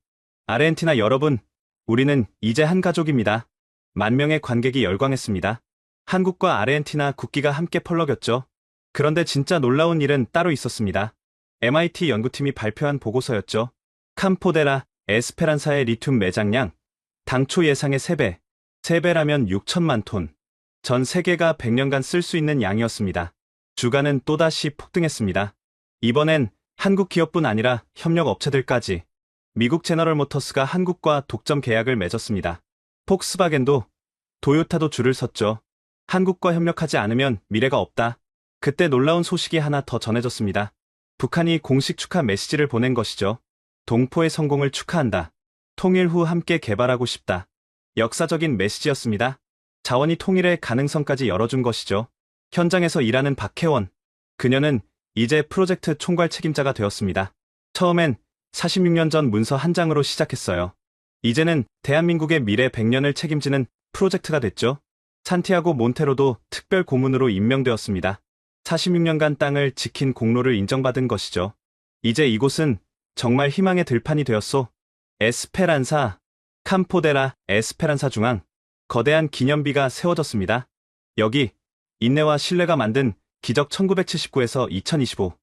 아르헨티나 여러분, 우리는 이제 한 가족입니다. 만 명의 관객이 열광했습니다. 한국과 아르헨티나 국기가 함께 펄럭였죠. 그런데 진짜 놀라운 일은 따로 있었습니다. MIT 연구팀이 발표한 보고서였죠. 캠포데라 에스페란사의 리튬 매장량, 당초 예상의 3배, 3배라면 6천만 톤. 전 세계가 100년간 쓸 수 있는 양이었습니다. 주가는 또다시 폭등했습니다. 이번엔 한국 기업뿐 아니라 협력 업체들까지. 미국 제너럴 모터스가 한국과 독점 계약을 맺었습니다. 폭스바겐도, 도요타도 줄을 섰죠. 한국과 협력하지 않으면 미래가 없다. 그때 놀라운 소식이 하나 더 전해졌습니다. 북한이 공식 축하 메시지를 보낸 것이죠. 동포의 성공을 축하한다. 통일 후 함께 개발하고 싶다. 역사적인 메시지였습니다. 자원이 통일의 가능성까지 열어준 것이죠. 현장에서 일하는 박혜원. 그녀는 이제 프로젝트 총괄 책임자가 되었습니다. 처음엔 46년 전 문서 한 장으로 시작했어요. 이제는 대한민국의 미래 100년을 책임지는 프로젝트가 됐죠. 산티아고 몬테로도 특별 고문으로 임명되었습니다. 46년간 땅을 지킨 공로를 인정받은 것이죠. 이제 이곳은 정말 희망의 들판이 되었소. 에스페란사, 캠포데라 에스페란사 중앙, 거대한 기념비가 세워졌습니다. 여기, 인내와 신뢰가 만든 기적 1979에서 2025.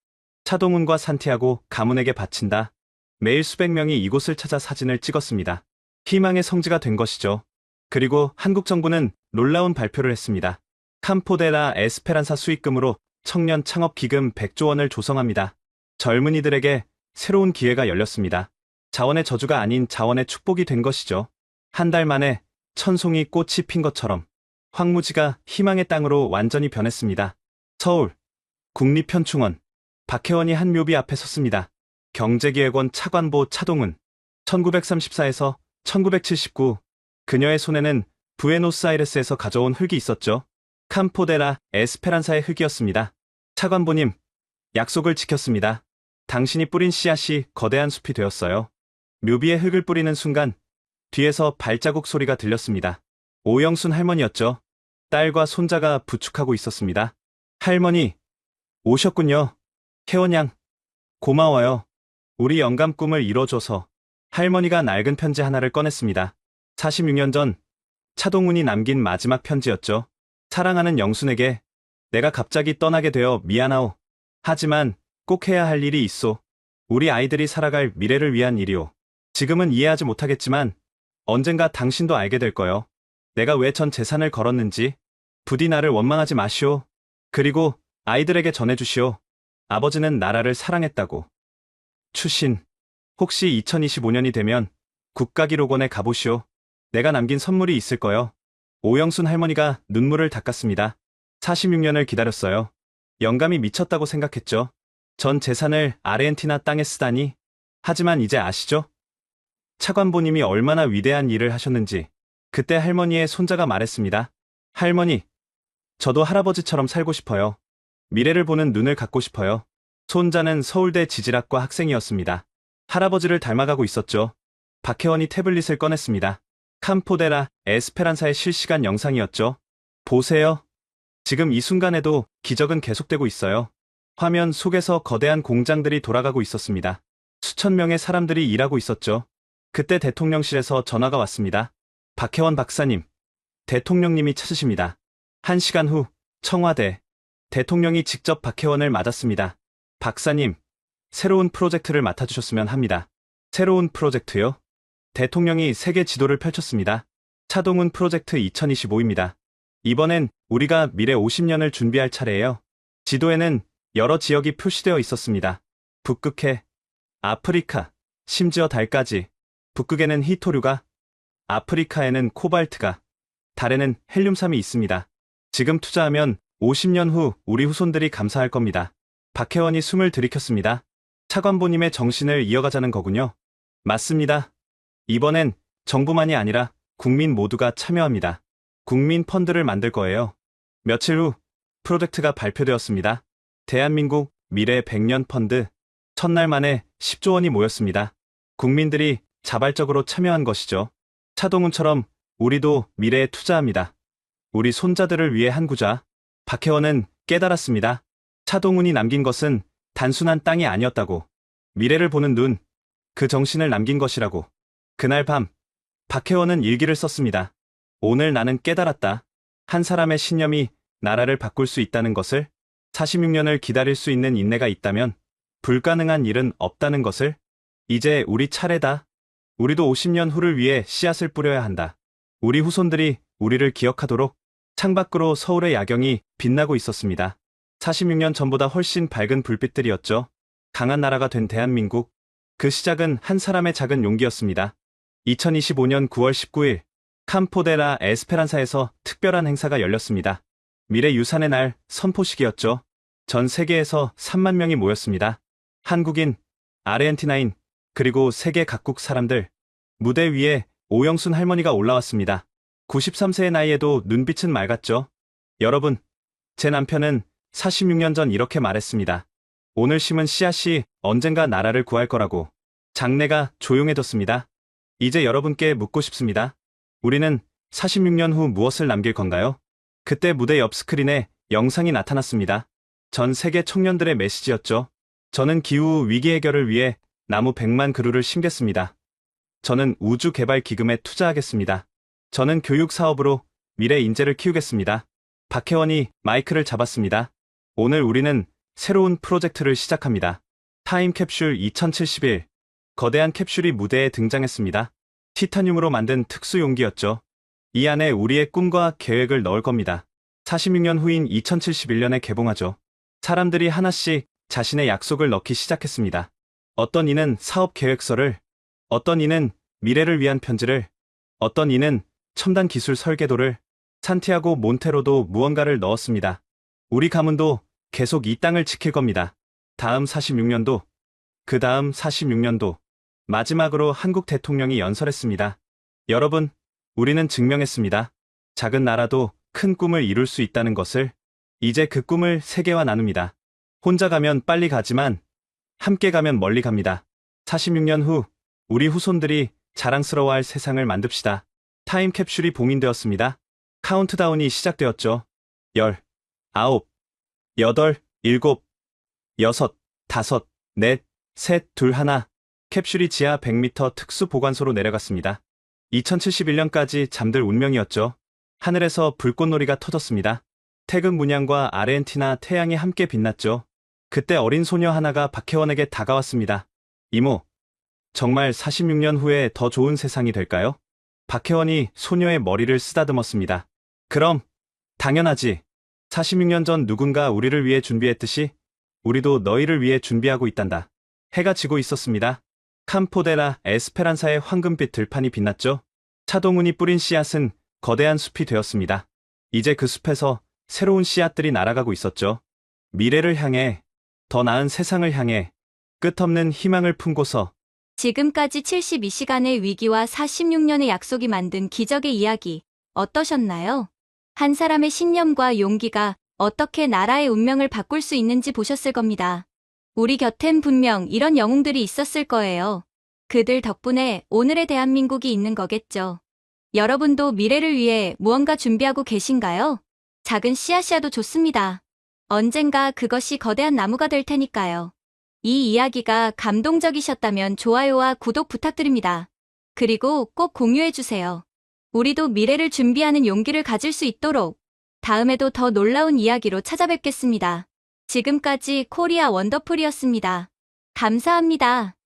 차동훈과 산티아고 가문에게 바친다. 매일 수백 명이 이곳을 찾아 사진을 찍었습니다. 희망의 성지가 된 것이죠. 그리고 한국 정부는 놀라운 발표를 했습니다. 캄포데라 에스페란사 수익금으로 청년 창업 기금 100조 원을 조성합니다. 젊은이들에게 새로운 기회가 열렸습니다. 자원의 저주가 아닌 자원의 축복이 된 것이죠. 한 달 만에 천송이 꽃이 핀 것처럼 황무지가 희망의 땅으로 완전히 변했습니다. 서울 국립현충원 박혜원이 한 묘비 앞에 섰습니다. 경제기획원 차관보 차동훈 1934에서 1979 그녀의 손에는 부에노스아이레스에서 가져온 흙이 있었죠. 캄포데라 에스페란사의 흙이었습니다. 차관보님, 약속을 지켰습니다. 당신이 뿌린 씨앗이 거대한 숲이 되었어요. 묘비에 흙을 뿌리는 순간 뒤에서 발자국 소리가 들렸습니다. 오영순 할머니였죠. 딸과 손자가 부축하고 있었습니다. 할머니, 오셨군요. 혜원양, 고마워요. 우리 영감 꿈을 이뤄줘서. 할머니가 낡은 편지 하나를 꺼냈습니다. 46년 전 차동훈이 남긴 마지막 편지였죠. 사랑하는 영순에게 내가 갑자기 떠나게 되어 미안하오. 하지만 꼭 해야 할 일이 있소. 우리 아이들이 살아갈 미래를 위한 일이오. 지금은 이해하지 못하겠지만 언젠가 당신도 알게 될 거요. 내가 왜 전 재산을 걸었는지. 부디 나를 원망하지 마시오. 그리고 아이들에게 전해주시오. 아버지는 나라를 사랑했다고. 추신. 혹시 2025년이 되면 국가기록원에 가보시오. 내가 남긴 선물이 있을 거요. 오영순 할머니가 눈물을 닦았습니다. 46년을 기다렸어요. 영감이 미쳤다고 생각했죠. 전 재산을 아르헨티나 땅에 쓰다니. 하지만 이제 아시죠? 차관보님이 얼마나 위대한 일을 하셨는지. 그때 할머니의 손자가 말했습니다. 할머니, 저도 할아버지처럼 살고 싶어요. 미래를 보는 눈을 갖고 싶어요. 손자는 서울대 지질학과 학생이었습니다. 할아버지를 닮아가고 있었죠. 박혜원이 태블릿을 꺼냈습니다. 캄포데라 에스페란사의 실시간 영상이었죠. 보세요. 지금 이 순간에도 기적은 계속되고 있어요. 화면 속에서 거대한 공장들이 돌아가고 있었습니다. 수천 명의 사람들이 일하고 있었죠. 그때 대통령실에서 전화가 왔습니다. 박혜원 박사님, 대통령님이 찾으십니다. 1시간 후 청와대. 대통령이 직접 박혜원을 맞았습니다. 박사님, 새로운 프로젝트를 맡아주셨으면 합니다. 새로운 프로젝트요? 대통령이 세계 지도를 펼쳤습니다. 차동훈 프로젝트 2025입니다. 이번엔 우리가 미래 50년을 준비할 차례예요. 지도에는 여러 지역이 표시되어 있었습니다. 북극해, 아프리카, 심지어 달까지. 북극에는 히토류가, 아프리카에는 코발트가, 달에는 헬륨삼이 있습니다. 지금 투자하면 50년 후 우리 후손들이 감사할 겁니다. 박혜원이 숨을 들이켰습니다. 차관보님의 정신을 이어가자는 거군요. 맞습니다. 이번엔 정부만이 아니라 국민 모두가 참여합니다. 국민 펀드를 만들 거예요. 며칠 후 프로젝트가 발표되었습니다. 대한민국 미래 100년 펀드. 첫날 만에 10조 원이 모였습니다. 국민들이 자발적으로 참여한 것이죠. 차동훈처럼 우리도 미래에 투자합니다. 우리 손자들을 위해 한 구자. 박혜원은 깨달았습니다. 차동훈이 남긴 것은 단순한 땅이 아니었다고. 미래를 보는 눈, 그 정신을 남긴 것이라고. 그날 밤, 박혜원은 일기를 썼습니다. 오늘 나는 깨달았다. 한 사람의 신념이 나라를 바꿀 수 있다는 것을, 46년을 기다릴 수 있는 인내가 있다면 불가능한 일은 없다는 것을. 이제 우리 차례다. 우리도 50년 후를 위해 씨앗을 뿌려야 한다. 우리 후손들이 우리를 기억하도록. 창밖으로 서울의 야경이 빛나고 있었습니다. 46년 전보다 훨씬 밝은 불빛들이었죠. 강한 나라가 된 대한민국. 그 시작은 한 사람의 작은 용기였습니다. 2025년 9월 19일 캄포데라 에스페란사에서 특별한 행사가 열렸습니다. 미래유산의 날 선포식이었죠. 전 세계에서 3만 명이 모였습니다. 한국인, 아르헨티나인, 그리고 세계 각국 사람들. 무대 위에 오영순 할머니가 올라왔습니다. 93세의 나이에도 눈빛은 맑았죠. 여러분, 제 남편은 46년 전 이렇게 말했습니다. 오늘 심은 씨앗이 언젠가 나라를 구할 거라고. 장내가 조용해졌습니다. 이제 여러분께 묻고 싶습니다. 우리는 46년 후 무엇을 남길 건가요? 그때 무대 옆 스크린에 영상이 나타났습니다. 전 세계 청년들의 메시지였죠. 저는 기후 위기 해결을 위해 나무 100만 그루를 심겠습니다. 저는 우주 개발 기금에 투자하겠습니다. 저는 교육 사업으로 미래 인재를 키우겠습니다. 박혜원이 마이크를 잡았습니다. 오늘 우리는 새로운 프로젝트를 시작합니다. 타임캡슐 2071. 거대한 캡슐이 무대에 등장했습니다. 티타늄으로 만든 특수 용기였죠. 이 안에 우리의 꿈과 계획을 넣을 겁니다. 46년 후인 2071년에 개봉하죠. 사람들이 하나씩 자신의 약속을 넣기 시작했습니다. 어떤 이는 사업 계획서를, 어떤 이는 미래를 위한 편지를, 어떤 이는 첨단 기술 설계도를, 산티아고 몬테로도 무언가를 넣었습니다. 우리 가문도 계속 이 땅을 지킬 겁니다. 다음 46년도, 그 다음 46년도, 마지막으로 한국 대통령이 연설했습니다. 여러분, 우리는 증명했습니다. 작은 나라도 큰 꿈을 이룰 수 있다는 것을. 이제 그 꿈을 세계와 나눕니다. 혼자 가면 빨리 가지만 함께 가면 멀리 갑니다. 46년 후 우리 후손들이 자랑스러워할 세상을 만듭시다. 타임캡슐이 봉인되었습니다. 카운트다운이 시작되었죠. 10, 9, 8, 7, 6, 5, 4, 3, 2, 1. 캡슐이 지하 100m 특수 보관소로 내려갔습니다. 2071년까지 잠들 운명이었죠. 하늘에서 불꽃놀이가 터졌습니다. 태극 문양과 아르헨티나 태양이 함께 빛났죠. 그때 어린 소녀 하나가 박혜원에게 다가왔습니다. 이모, 정말 46년 후에 더 좋은 세상이 될까요? 박혜원이 소녀의 머리를 쓰다듬었습니다. 그럼, 당연하지. 46년 전 누군가 우리를 위해 준비했듯이 우리도 너희를 위해 준비하고 있단다. 해가 지고 있었습니다. 캄포데라 에스페란사의 황금빛 들판이 빛났죠. 차동훈이 뿌린 씨앗은 거대한 숲이 되었습니다. 이제 그 숲에서 새로운 씨앗들이 날아가고 있었죠. 미래를 향해, 더 나은 세상을 향해, 끝없는 희망을 품고서. 지금까지 72시간의 위기와 46년의 약속이 만든 기적의 이야기, 어떠셨나요? 한 사람의 신념과 용기가 어떻게 나라의 운명을 바꿀 수 있는지 보셨을 겁니다. 우리 곁엔 분명 이런 영웅들이 있었을 거예요. 그들 덕분에 오늘의 대한민국이 있는 거겠죠. 여러분도 미래를 위해 무언가 준비하고 계신가요? 작은 씨앗이라도 좋습니다. 언젠가 그것이 거대한 나무가 될 테니까요. 이 이야기가 감동적이셨다면 좋아요와 구독 부탁드립니다. 그리고 꼭 공유해주세요. 우리도 미래를 준비하는 용기를 가질 수 있도록 다음에도 더 놀라운 이야기로 찾아뵙겠습니다. 지금까지 코리아 원더풀이었습니다. 감사합니다.